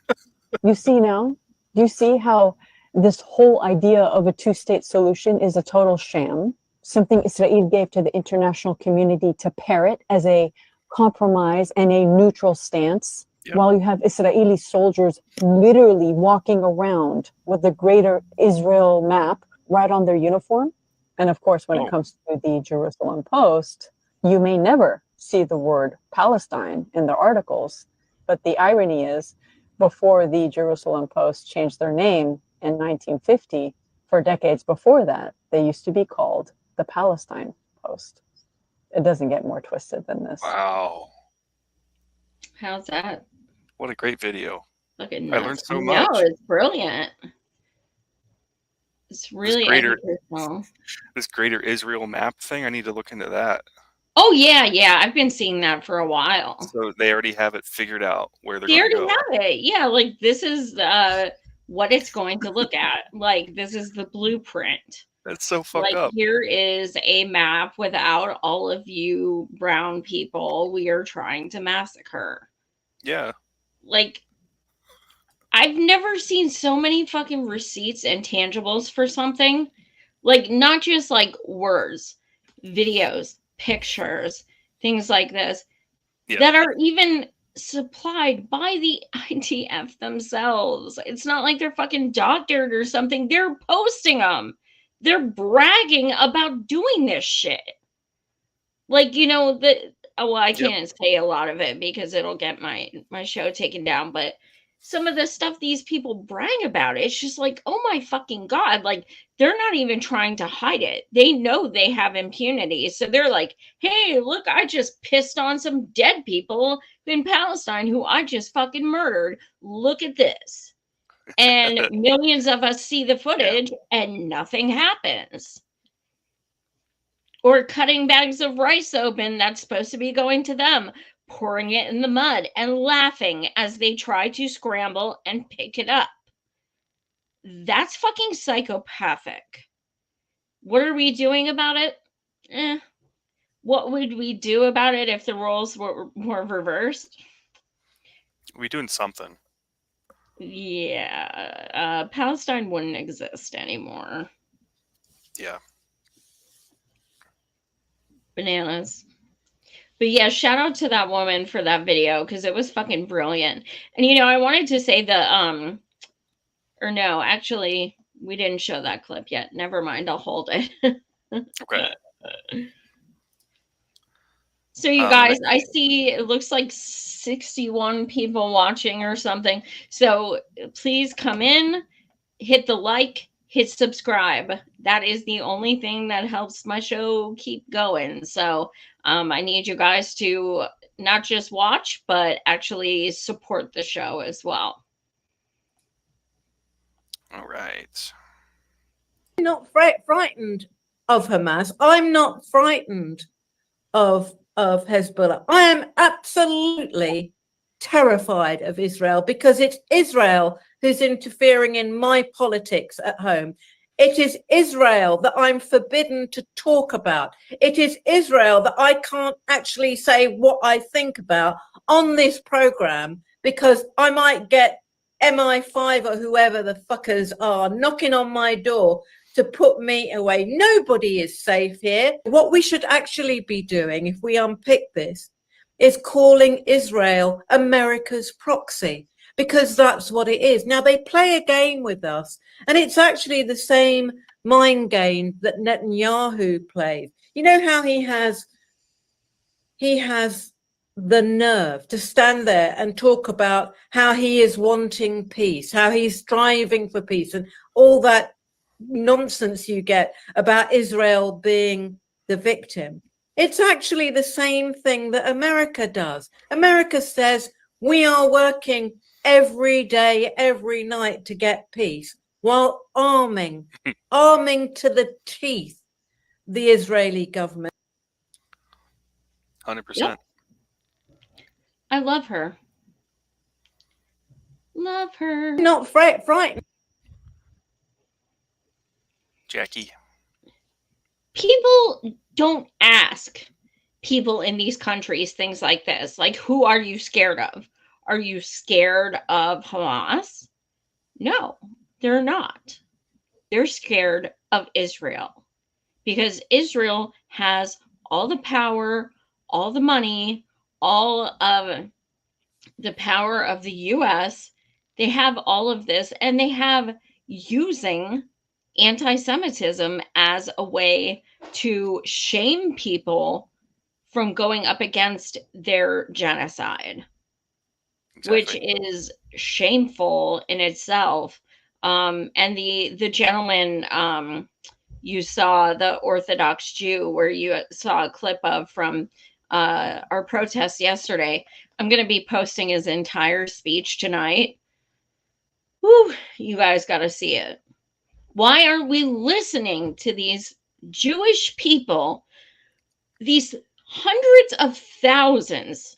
Speaker 15: You see now? Do you see how this whole idea of a two-state solution is a total sham? Something Israel gave to the international community to parrot as a compromise and a neutral stance, while you have Israeli soldiers literally walking around with the greater Israel map right on their uniform. And of course, when it comes to the Jerusalem Post, you may never see the word Palestine in their articles. But the irony is, before the Jerusalem Post changed their name in 1950, for decades before that, they used to be called the Palestine Post. It doesn't get more twisted than this.
Speaker 2: Wow.
Speaker 1: How's that?
Speaker 2: What a great video.
Speaker 1: Look at
Speaker 2: I learned so much.
Speaker 1: No, it's brilliant. It's really educational.
Speaker 2: This greater Israel map thing, I need to look into that.
Speaker 1: Oh, yeah. I've been seeing that for a while.
Speaker 2: So they already have it figured out where they're
Speaker 1: They
Speaker 2: going to
Speaker 1: already
Speaker 2: go.
Speaker 1: have it. Yeah, like this is what it's going to look at. Like this is the blueprint.
Speaker 2: That's so fucked up.
Speaker 1: Here is a map without all of you brown people we are trying to massacre.
Speaker 2: Yeah.
Speaker 1: Like, I've never seen so many fucking receipts and tangibles for something. Like, not just like words, videos, pictures, things like this that are even supplied by the IDF themselves. It's not like they're fucking doctored or something. They're posting them. They're bragging about doing this shit. Like, you know, I can't say a lot of it because it'll get my show taken down, but some of the stuff these people brag about, it's just like, oh my fucking God, like they're not even trying to hide it. They know they have impunity. So they're like, hey, look, I just pissed on some dead people in Palestine who I just fucking murdered. Look at this. And millions of us see the footage and nothing happens. Or cutting bags of rice open that's supposed to be going to them, pouring it in the mud and laughing as they try to scramble and pick it up. That's fucking psychopathic. What are we doing about it? What would we do about it if the roles were reversed?
Speaker 2: We're doing something.
Speaker 1: Yeah. Palestine wouldn't exist anymore.
Speaker 2: Yeah.
Speaker 1: Bananas. But yeah, shout out to that woman for that video because it was fucking brilliant. And you know, I wanted to say or no, actually, we didn't show that clip yet. Never mind, I'll hold it.
Speaker 2: Okay.
Speaker 1: So you guys, I see it looks like 61 people watching or something. So please come in, hit the like, hit subscribe. That is the only thing that helps my show keep going. So I need you guys to not just watch, but actually support the show as well.
Speaker 2: All right.
Speaker 16: I'm not frightened of Hamas. I'm not frightened of Hezbollah. I am absolutely terrified of Israel because it's Israel who's interfering in my politics at home. It is Israel that I'm forbidden to talk about. It is Israel that I can't actually say what I think about on this program because I might get MI5 or whoever the fuckers are knocking on my door to put me away. Nobody is safe here. What we should actually be doing, if we unpick this, is calling Israel America's proxy, because that's what it is. Now, they play a game with us, and it's actually the same mind game that Netanyahu played. You know how he has the nerve to stand there and talk about how he is wanting peace, how he's striving for peace, and all that nonsense you get about Israel being the victim. It's actually the same thing that America does. America says we are working every day, every night to get peace, while arming to the teeth the Israeli government.
Speaker 2: 100%.
Speaker 1: Yep. I love her. Love her.
Speaker 16: Not frightened.
Speaker 2: Jackie.
Speaker 1: People don't ask people in these countries things like this. Like, who are you scared of? Are you scared of Hamas? No, they're not. They're scared of Israel because Israel has all the power, all the money, all of the power of the US. They have all of this, and they have using anti-Semitism as a way to shame people from going up against their genocide, which is shameful in itself. And the gentleman you saw, the Orthodox Jew, where you saw a clip of from our protest yesterday, I'm going to be posting his entire speech tonight. Whew, you guys got to see it. Why aren't we listening to these Jewish people, these hundreds of thousands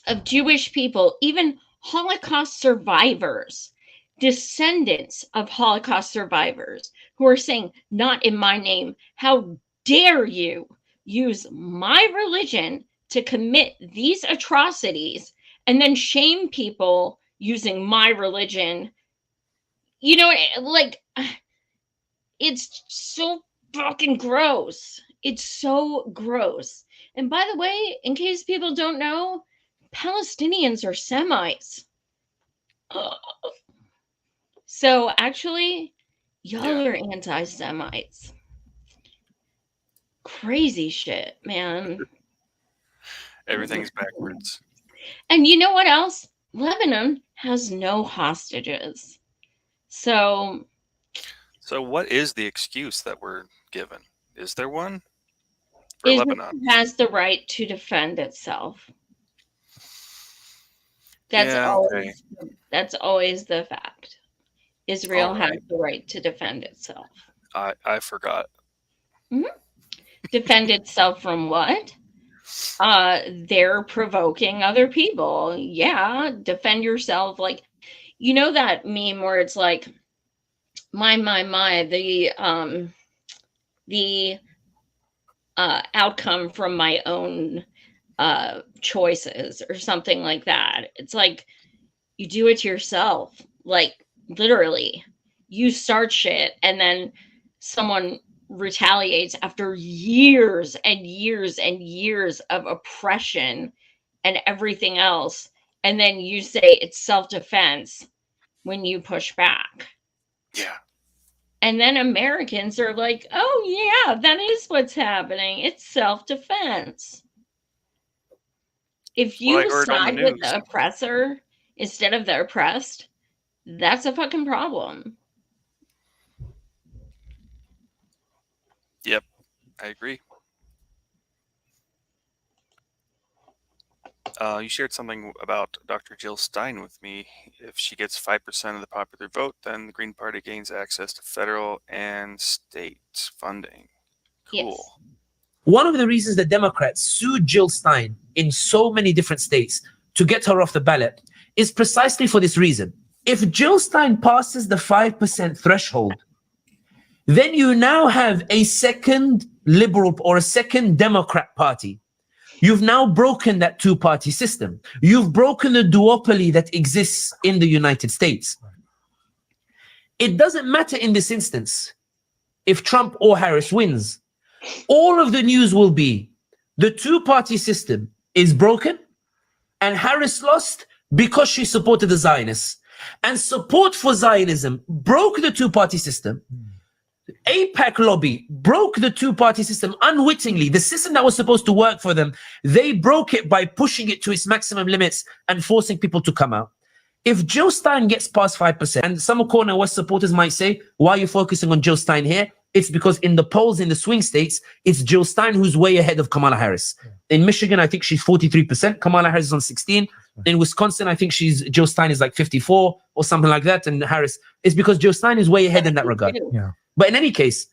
Speaker 1: of Jewish people, even Holocaust survivors, descendants of Holocaust survivors, who are saying, not in my name, how dare you use my religion to commit these atrocities and then shame people using my religion? You know, like, it's so fucking gross. It's so gross. And by the way, in case people don't know, Palestinians are Semites. So actually, y'all are anti-Semites. Crazy shit, man.
Speaker 2: Everything's backwards.
Speaker 1: And you know what else? Lebanon has no hostages. So
Speaker 2: what is the excuse that we're given? Is there one for
Speaker 1: Israel
Speaker 2: Lebanon?
Speaker 1: has the right to defend itself. That's always the fact. Israel has the right to defend itself.
Speaker 2: I forgot.
Speaker 1: Mm-hmm. Defend itself from what? They're provoking other people. Yeah, defend yourself. Like, you know that meme where it's like, the outcome from my own choices or something like that. It's like, you do it to yourself. Like, literally, you start shit and then someone retaliates after years and years and years of oppression and everything else, and then you say it's self-defense when you push back.
Speaker 2: Yeah.
Speaker 1: And then Americans are like, oh yeah, that is what's happening. It's self-defense. If you side with the oppressor instead of the oppressed, that's a fucking problem.
Speaker 2: Yep, I agree. You shared something about Dr. Jill Stein with me. If she gets 5% of the popular vote, then the Green Party gains access to federal and state funding. Cool.
Speaker 1: Yes.
Speaker 17: One of the reasons the Democrats sued Jill Stein in so many different states to get her off the ballot is precisely for this reason. If Jill Stein passes the 5% threshold, then you now have a second liberal or a second Democrat party. You've now broken that two-party system. You've broken the duopoly that exists in the United States. It doesn't matter in this instance if Trump or Harris wins. All of the news will be the two-party system is broken and Harris lost because she supported the Zionists. And support for Zionism broke the two-party system. AIPAC lobby broke the two-party system unwittingly. The system that was supposed to work for them, they broke it by pushing it to its maximum limits and forcing people to come out. If Jill Stein gets past 5%, and some Cornel West supporters might say, why are you focusing on Jill Stein here? It's because in the polls in the swing states, it's Jill Stein who's way ahead of Kamala Harris. In Michigan, I think she's 43%. Kamala Harris is on 16. In Wisconsin, I think Jill Stein is like 54 or something like that. And Harris, it's because Jill Stein is way ahead in that regard.
Speaker 18: Yeah.
Speaker 17: But in any case,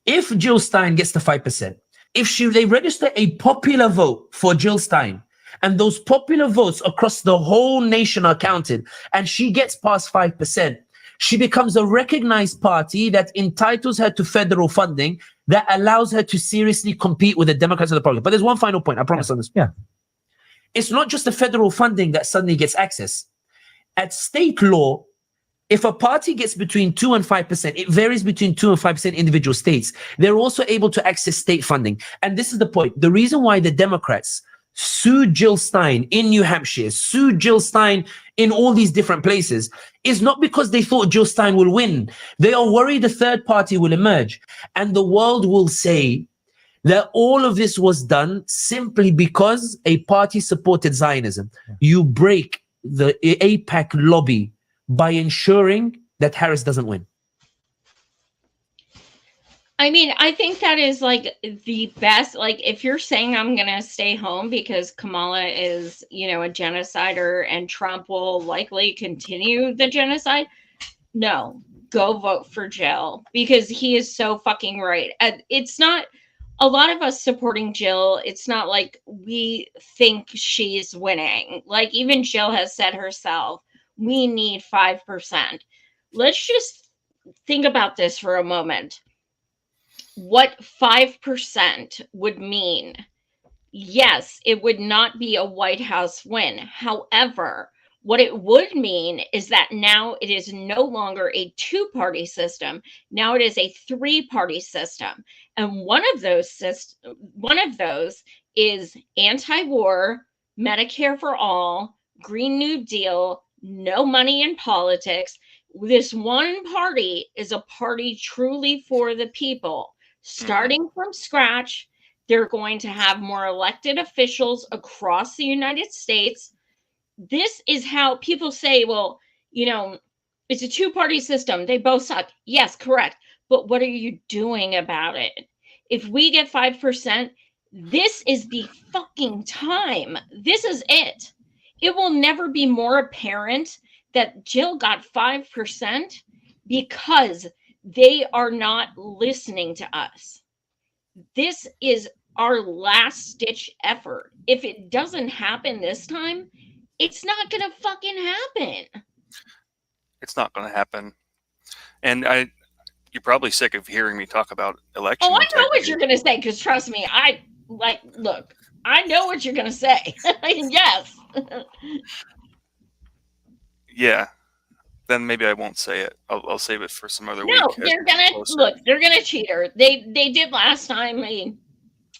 Speaker 17: if Jill Stein gets to 5%, if they register a popular vote for Jill Stein, and those popular votes across the whole nation are counted, and she gets past 5%, she becomes a recognized party that entitles her to federal funding that allows her to seriously compete with the Democrats of the party. But there's one final point, I promise on this.
Speaker 18: Yeah.
Speaker 17: It's not just the federal funding that suddenly gets access. At state law, if a party gets between 2 and 5%, it varies between 2 and 5% individual states. They're also able to access state funding. And this is the point. The reason why the Democrats sued Jill Stein in New Hampshire, sued Jill Stein in all these different places, is not because they thought Jill Stein will win. They are worried a third party will emerge. And the world will say that all of this was done simply because a party supported Zionism. You break the AIPAC lobby by ensuring that Harris doesn't win.
Speaker 1: I mean, I think that is like the best. Like, if you're saying I'm going to stay home because Kamala is, a genocider and Trump will likely continue the genocide, no, go vote for Jill because he is so fucking right. And it's not a lot of us supporting Jill. It's not like we think she's winning. Like, even Jill has said herself, we need 5%. Let's just think about this for a moment. What 5% would mean? Yes, it would not be a White House win. However, what it would mean is that now it is no longer a two-party system. Now it is a three-party system. And one of those is anti-war, Medicare for all, Green New Deal, no money in politics. This one party is a party truly for the people. Starting from scratch, they're going to have more elected officials across the United States. This is how people say, well, it's a two-party system. They both suck. Yes, correct. But what are you doing about it? If we get 5%, this is the fucking time. This is it. It will never be more apparent that Jill got 5% because they are not listening to us. This is our last ditch effort. If it doesn't happen this time, it's not going to fucking happen.
Speaker 2: It's not going to happen. And you're probably sick of hearing me talk about election.
Speaker 1: Oh, I know what you're going to say, because trust me, look, I know what you're going to say. Yes.
Speaker 2: Yeah. Then maybe I won't say it. I'll save it for some other week.
Speaker 1: No, they're gonna cheat her. They did last time. I mean,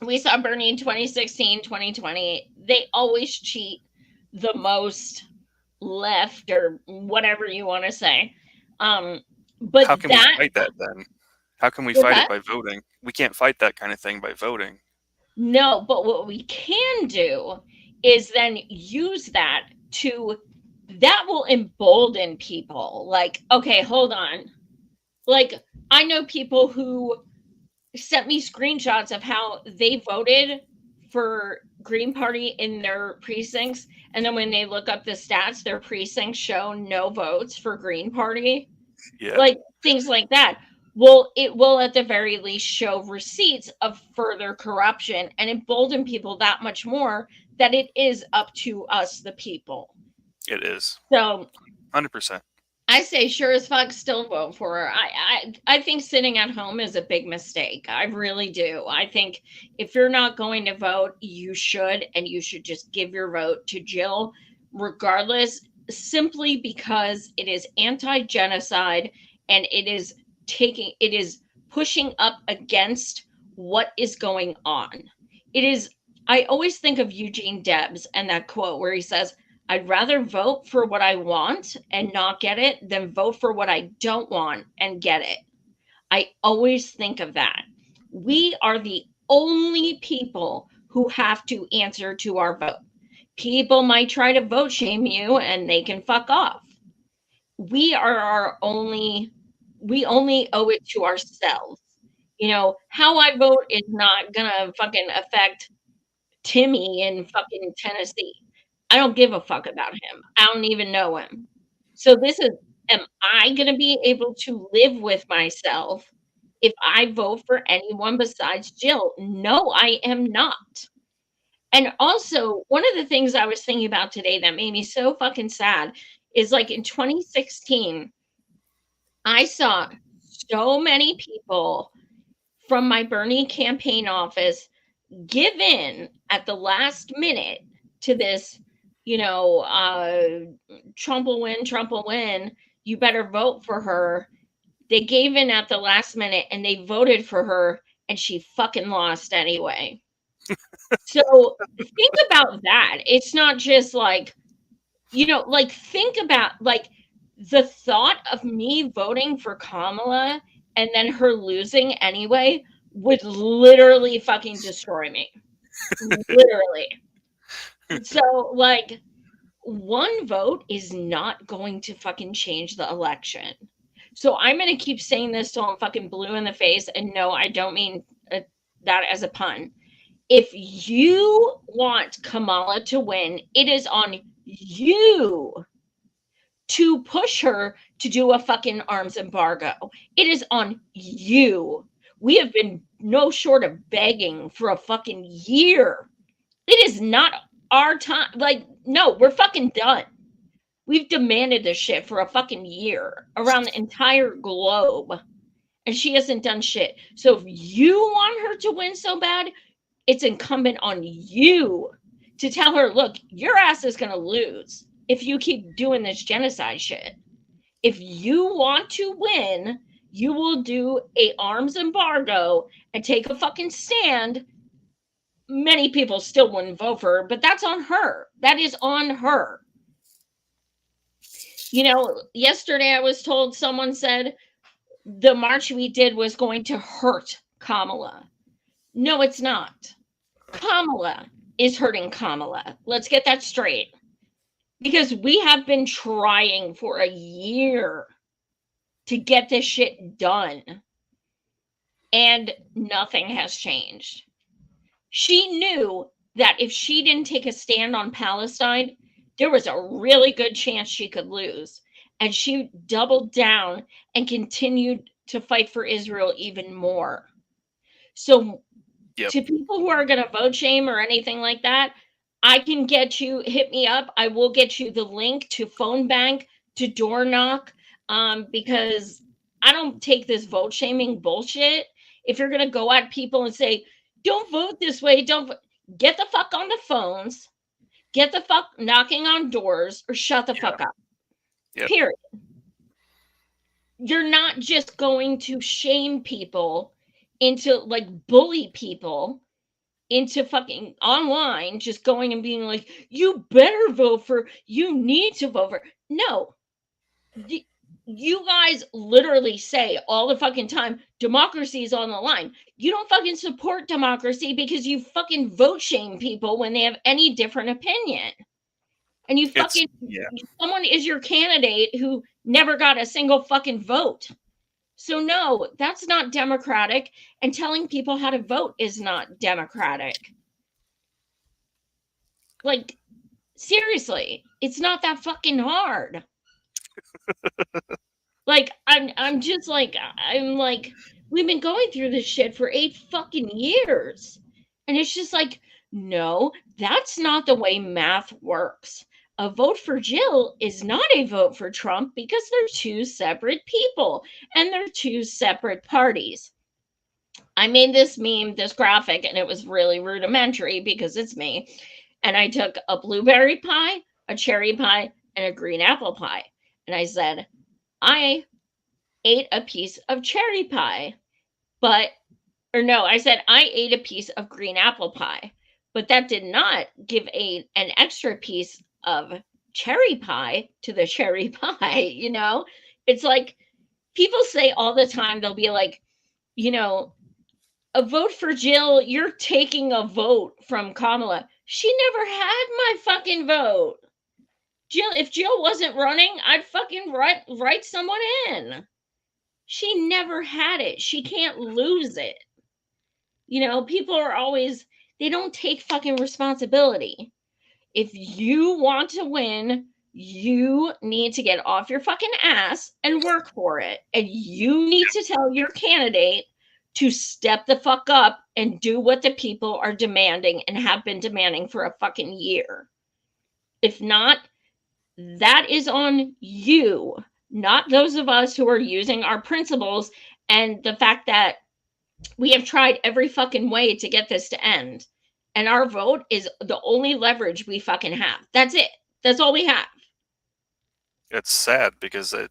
Speaker 1: we saw Bernie in 2016, 2020. They always cheat the most left or whatever you want to say. But
Speaker 2: how can we fight that then? How can we fight it by voting? We can't fight that kind of thing by voting.
Speaker 1: No, but what we can do is then use that will embolden people. Like, okay, hold on. Like, I know people who sent me screenshots of how they voted for Green Party in their precincts. And then when they look up the stats, their precincts show no votes for Green Party.
Speaker 2: Yeah.
Speaker 1: Like, things like that. Well, it will at the very least show receipts of further corruption and embolden people that much more that it is up to us, the people.
Speaker 2: It is.
Speaker 1: So
Speaker 2: 100%.
Speaker 1: I say sure as fuck still vote for her. I think sitting at home is a big mistake. I really do. I think if you're not going to vote, you should, and you should just give your vote to Jill regardless, simply because it is anti-genocide and it is pushing up against what is going on. I always think of Eugene Debs and that quote where he says, I'd rather vote for what I want and not get it than vote for what I don't want and get it. I always think of that. We are the only people who have to answer to our vote. People might try to vote shame you and they can fuck off. We only owe it to ourselves. You know, how I vote is not gonna fucking affect Timmy in fucking Tennessee. I don't give a fuck about him. I don't even know him. So am I going to be able to live with myself if I vote for anyone besides Jill? No, I am not. And also, one of the things I was thinking about today that made me so fucking sad is like in 2016, I saw so many people from my Bernie campaign office give in at the last minute to this, Trump will win, you better vote for her. They gave in at the last minute and they voted for her and she fucking lost anyway. So think about that. It's not just like, think about like the thought of me voting for Kamala and then her losing anyway would literally fucking destroy me. Literally. So, like, one vote is not going to fucking change the election. So I'm going to keep saying this till I'm fucking blue in the face. And no, I don't mean that as a pun. If you want Kamala to win, it is on you to push her to do a fucking arms embargo. It is on you. We have been no short of begging for a fucking year. It is not our time. Like, no, we're fucking done. We've demanded this shit for a fucking year around the entire globe. And she hasn't done shit. So if you want her to win so bad, it's incumbent on you to tell her, look, your ass is going to lose if you keep doing this genocide shit. If you want to win, you will do a arms embargo and take a fucking stand. Many people still wouldn't vote for her, but that's on her. That is on her. Yesterday I was told, someone said the march we did was going to hurt Kamala. No, it's not. Kamala is hurting Kamala. Let's get that straight. Because we have been trying for a year to get this shit done. And nothing has changed. She knew that if she didn't take a stand on Palestine, there was a really good chance she could lose. And she doubled down and continued to fight for Israel even more. So to people who are going to vote shame or anything like that, I can hit me up. I will get you the link to phone bank, to door knock, because I don't take this vote shaming bullshit. If you're going to go at people and say, don't vote this way, get the fuck on the phones, get the fuck knocking on doors, or shut the fuck up. Period. You're not just going to shame people into, like, bully people into fucking online, just going and being like, you better vote for, you need to vote for. No. You guys literally say all the fucking time, democracy is on the line. You don't fucking support democracy because you fucking vote shame people when they have any different opinion. And someone is your candidate who never got a single fucking vote. So no, that's not democratic. And telling people how to vote is not democratic. Like, seriously, it's not that fucking hard. Like, I'm just like, we've been going through this shit for 8 fucking years. And it's just like, no, that's not the way math works. A vote for Jill is not a vote for Trump because they're two separate people and they're two separate parties. I made this meme, this graphic, and it was really rudimentary because it's me. And I took a blueberry pie, a cherry pie, and a green apple pie. And I said, I ate a piece of cherry pie, I said I ate a piece of green apple pie, but that did not give an extra piece of cherry pie to the cherry pie. It's like people say all the time, they'll be like, you know, a vote for Jill, you're taking a vote from Kamala. She never had my fucking vote. Jill, if Jill wasn't running, I'd fucking write someone in. She never had it. She can't lose it. You know, people are always, they don't take fucking responsibility. If you want to win, you need to get off your fucking ass and work for it. And you need to tell your candidate to step the fuck up and do what the people are demanding and have been demanding for a fucking year. If not, that is on you, not those of us who are using our principles and the fact that we have tried every fucking way to get this to end. And our vote is the only leverage we fucking have. That's it. That's all we have.
Speaker 2: It's sad because that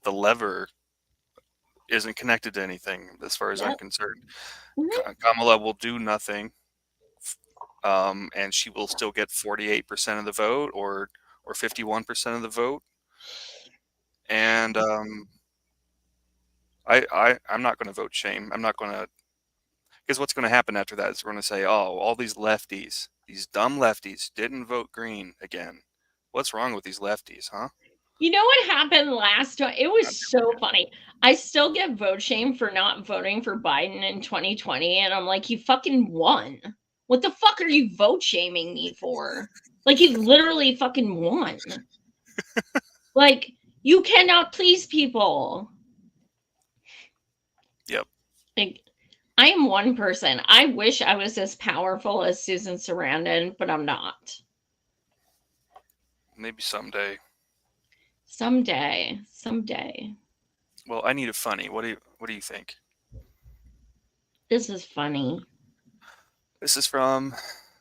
Speaker 2: the lever isn't connected to anything as far as I'm concerned. Kamala will do nothing, and she will still get 48% of the vote or 51% of the vote. And I'm not going to vote shame. I'm not going to, because what's going to happen after that is we're going to say, oh, all these lefties, these dumb lefties didn't vote green again. What's wrong with these lefties, huh?
Speaker 1: You know what happened last time? It was so funny. I still get vote shame for not voting for Biden in 2020. And I'm like, you fucking won. What the fuck are you vote shaming me for? Like, you literally fucking won. Like, you cannot please people.
Speaker 2: Yep.
Speaker 1: Like, I am one person. I wish I was as powerful as Susan Sarandon, but I'm not.
Speaker 2: Maybe someday.
Speaker 1: Someday.
Speaker 2: Well, I need a funny. What do you think?
Speaker 1: This is funny.
Speaker 2: This is from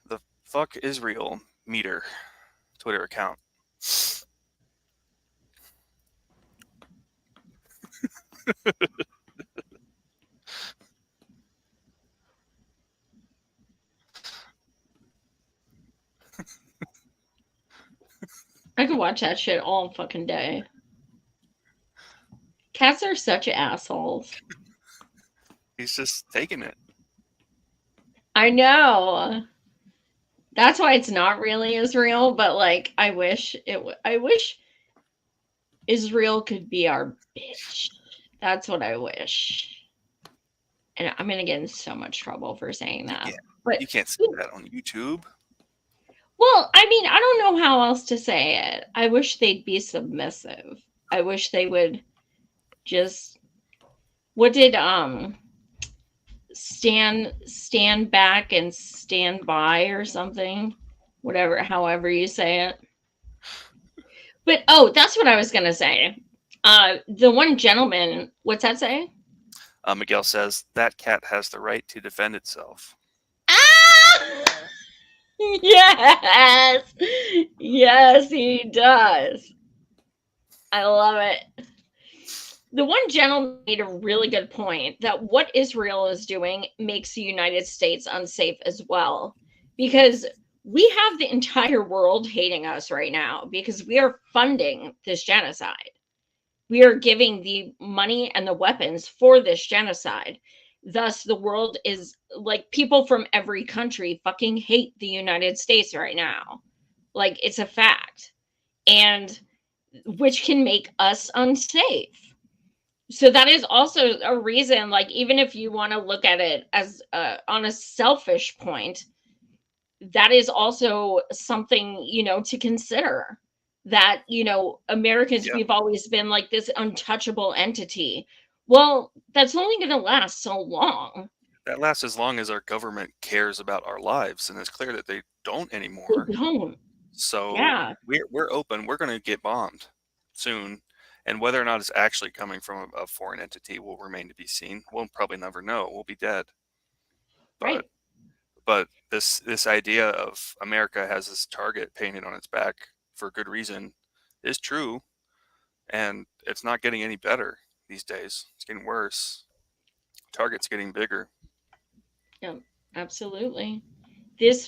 Speaker 2: the Fuck Israel Meter Twitter account.
Speaker 1: I could watch that shit all fucking day. Cats are such assholes.
Speaker 2: He's just taking it.
Speaker 1: I know. That's why it's not really Israel, but like I wish Israel could be our bitch. That's what I wish. And I'm gonna get in so much trouble for saying that.
Speaker 2: Yeah,
Speaker 1: but
Speaker 2: you can't say that on YouTube.
Speaker 1: Well, I mean, I don't know how else to say it. I wish they'd be submissive. I wish they would just, what did stand back and stand by or something, whatever, however you say it. But that's what I was gonna say. The one gentleman, what's that say?
Speaker 2: Miguel says that cat has the right to defend itself.
Speaker 1: Yes, he does. I love it. The one gentleman made a really good point that what Israel is doing makes the United States unsafe as well, because we have the entire world hating us right now because we are funding this genocide. We are giving the money and the weapons for this genocide. Thus, the world is like, people from every country fucking hate the United States right now. Like, it's a fact. And which can make us unsafe. So that is also a reason, like, even if you want to look at it as on a selfish point, that is also something, to consider. That, Americans, we've always been like this untouchable entity. Well, that's only going to last so long.
Speaker 2: That lasts as long as our government cares about our lives, and it's clear that they don't anymore.
Speaker 1: They don't.
Speaker 2: So
Speaker 1: yeah,
Speaker 2: we're open. We're going to get bombed soon, and whether or not it's actually coming from a foreign entity will remain to be seen. We'll probably never know. We'll be dead.
Speaker 1: Right.
Speaker 2: But this idea of America has this target painted on its back for good reason is true, and it's not getting any better these days. It's getting worse. Target's getting bigger.
Speaker 1: Yeah, absolutely.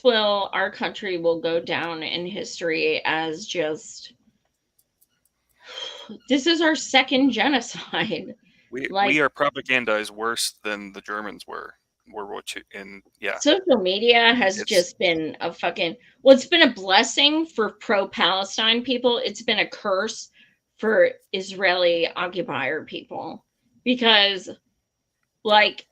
Speaker 1: Our country will go down in history as just, this is our second genocide.
Speaker 2: We are propagandized worse than the Germans were in World War II. And yeah,
Speaker 1: social media has just been a fucking, well, it's been a blessing for pro-Palestine people. It's been a curse for Israeli occupier people, because like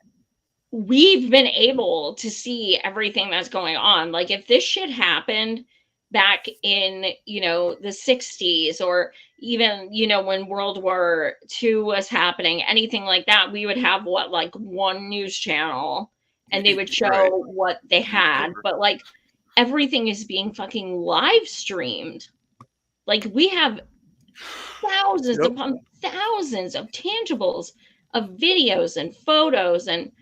Speaker 1: we've been able to see everything that's going on. Like if this shit happened back in, you know, the 60s, or even, you know, when World War II was happening, anything like that, we would have what, like one news channel, and they would show
Speaker 2: Right.
Speaker 1: what they had. But like everything is being fucking live streamed. Like we have thousands upon thousands of tangibles, of videos and photos, and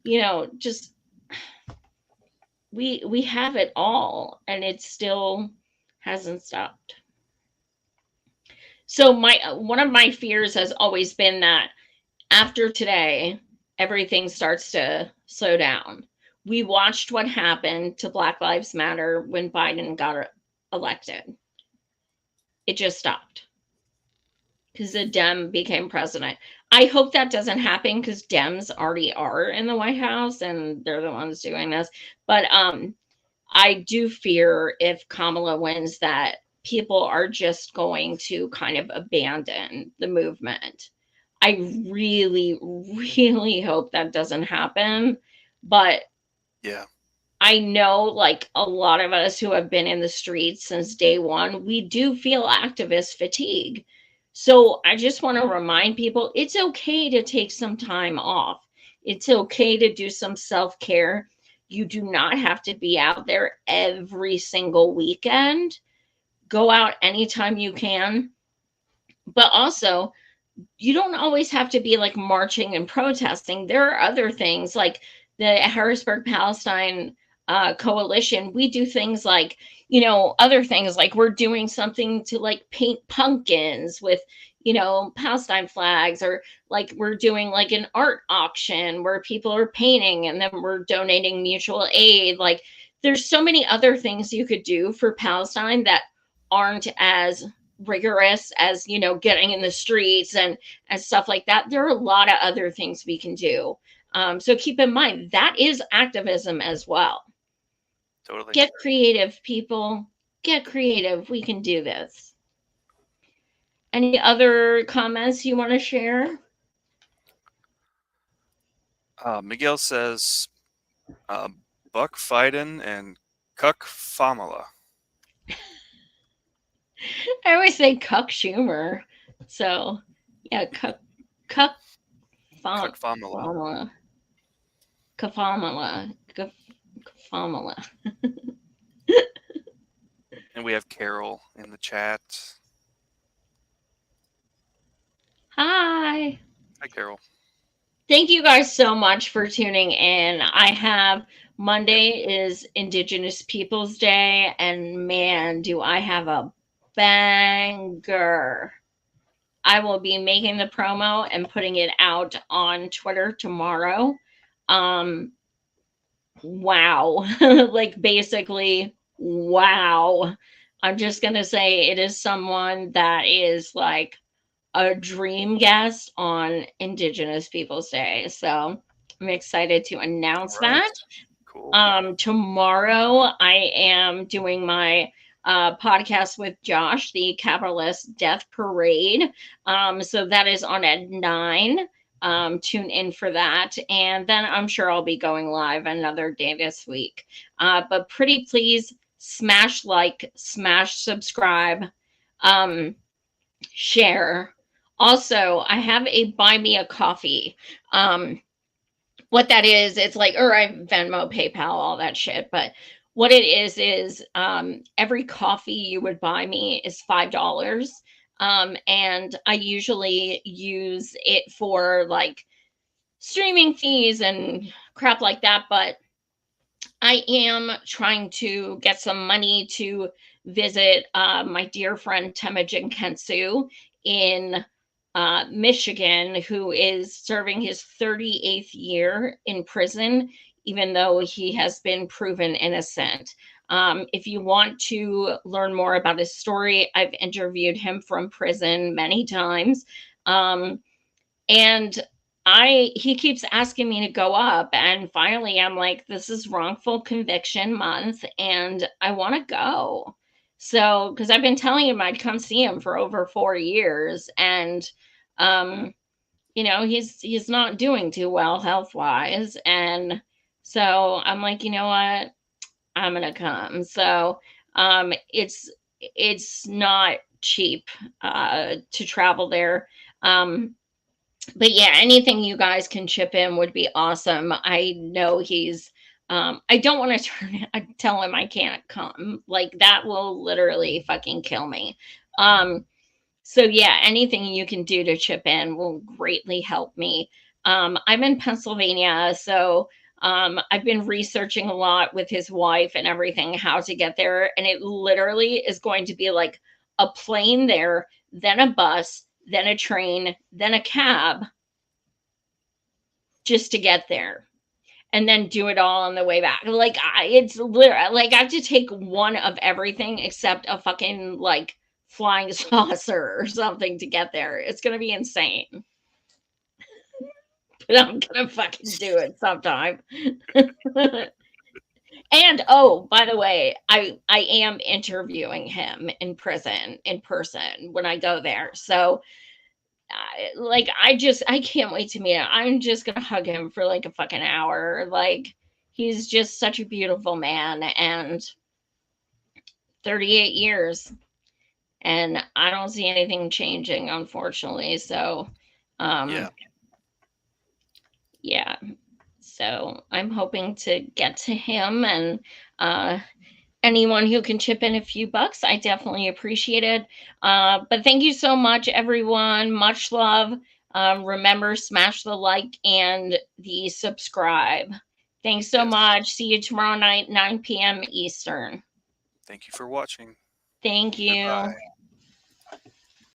Speaker 1: you know, just we have it all, and it still hasn't stopped. So my one of my fears has always been that after today, everything starts to slow down. We watched what happened to Black Lives Matter when Biden got elected. It just stopped because the Dem became president. I hope that doesn't happen, because Dems already are in the White House and they're the ones doing this. But I do fear if Kamala wins that people are just going to kind of abandon the movement. I really, really hope that doesn't happen. But
Speaker 2: yeah,
Speaker 1: I know, like a lot of us who have been in the streets since day one, we do feel activist fatigue. So I just want to remind people, it's okay to take some time off. It's okay to do some self-care. You do not have to be out there every single weekend. Go out anytime you can. But also, you don't always have to be like marching and protesting. There are other things like the Harrisburg Palestine coalition. We do things like, you know, other things like we're doing something to like paint pumpkins with, you know, Palestine flags, or like we're doing like an art auction where people are painting and then we're donating mutual aid. Like there's so many other things you could do for Palestine that aren't as rigorous as, you know, getting in the streets and stuff like that. There are a lot of other things we can do. So keep in mind that is activism as well.
Speaker 2: Totally.
Speaker 1: Get creative, people. Get creative. We can do this. Any other comments you want to share?
Speaker 2: Miguel says, Buck Fiden and Cuck Famala.
Speaker 1: I always say Cuck Schumer. So, yeah, Cuck Famala. Kafamala.
Speaker 2: And we have Carol in the chat.
Speaker 1: Hi.
Speaker 2: Hi, Carol.
Speaker 1: Thank you guys so much for tuning in. I have Monday is Indigenous Peoples Day, and man, do I have a banger. I will be making the promo and putting it out on Twitter tomorrow. Wow. Like basically, wow. I'm just going to say it is someone that is like a dream guest on Indigenous Peoples Day. So I'm excited to announce that.
Speaker 2: Cool.
Speaker 1: Tomorrow I am doing my podcast with Josh, the Capitalist Death Parade. So that is on at 9. Tune in for that. And then I'm sure I'll be going live another day this week. But pretty please smash like, smash subscribe, share. Also, I have a buy me a coffee. What that is, it's like, or I Venmo, PayPal, all that shit. But what it is every coffee you would buy me is $5. And I usually use it for like streaming fees and crap like that. But I am trying to get some money to visit my dear friend Temujin Kensu in Michigan, who is serving his 38th year in prison, even though he has been proven innocent. If you want to learn more about his story, I've interviewed him from prison many times. And he keeps asking me to go up, and finally I'm like, this is wrongful conviction month and I want to go. So, because I've been telling him I'd come see him for over 4 years, and he's not doing too well health wise, and so I'm like, you know what, I'm gonna come. So it's not cheap to travel there. But yeah, anything you guys can chip in would be awesome. I know I don't want to tell him I can't come. Like, that will literally fucking kill me. So yeah, anything you can do to chip in will greatly help me. I'm in Pennsylvania, so I've been researching a lot with his wife and everything, how to get there, and it literally is going to be like a plane there, then a bus, then a train, then a cab, just to get there, and then do it all on the way back. Like, it's literally like I have to take one of everything except a fucking like flying saucer or something to get there. It's gonna be insane. But I'm gonna fucking do it sometime. And oh, by the way, I am interviewing him in person when I go there. So I can't wait to meet him. I'm just gonna hug him for like a fucking hour. Like, he's just such a beautiful man, and 38 years, and I don't see anything changing, unfortunately. So yeah. So I'm hoping to get to him, and anyone who can chip in a few bucks, I definitely appreciate it. But thank you so much, everyone. Much love. Remember, smash the like and the subscribe. Thanks so much. See you tomorrow night, 9 p.m. Eastern.
Speaker 2: Thank you for watching.
Speaker 1: Thank you.
Speaker 2: Goodbye.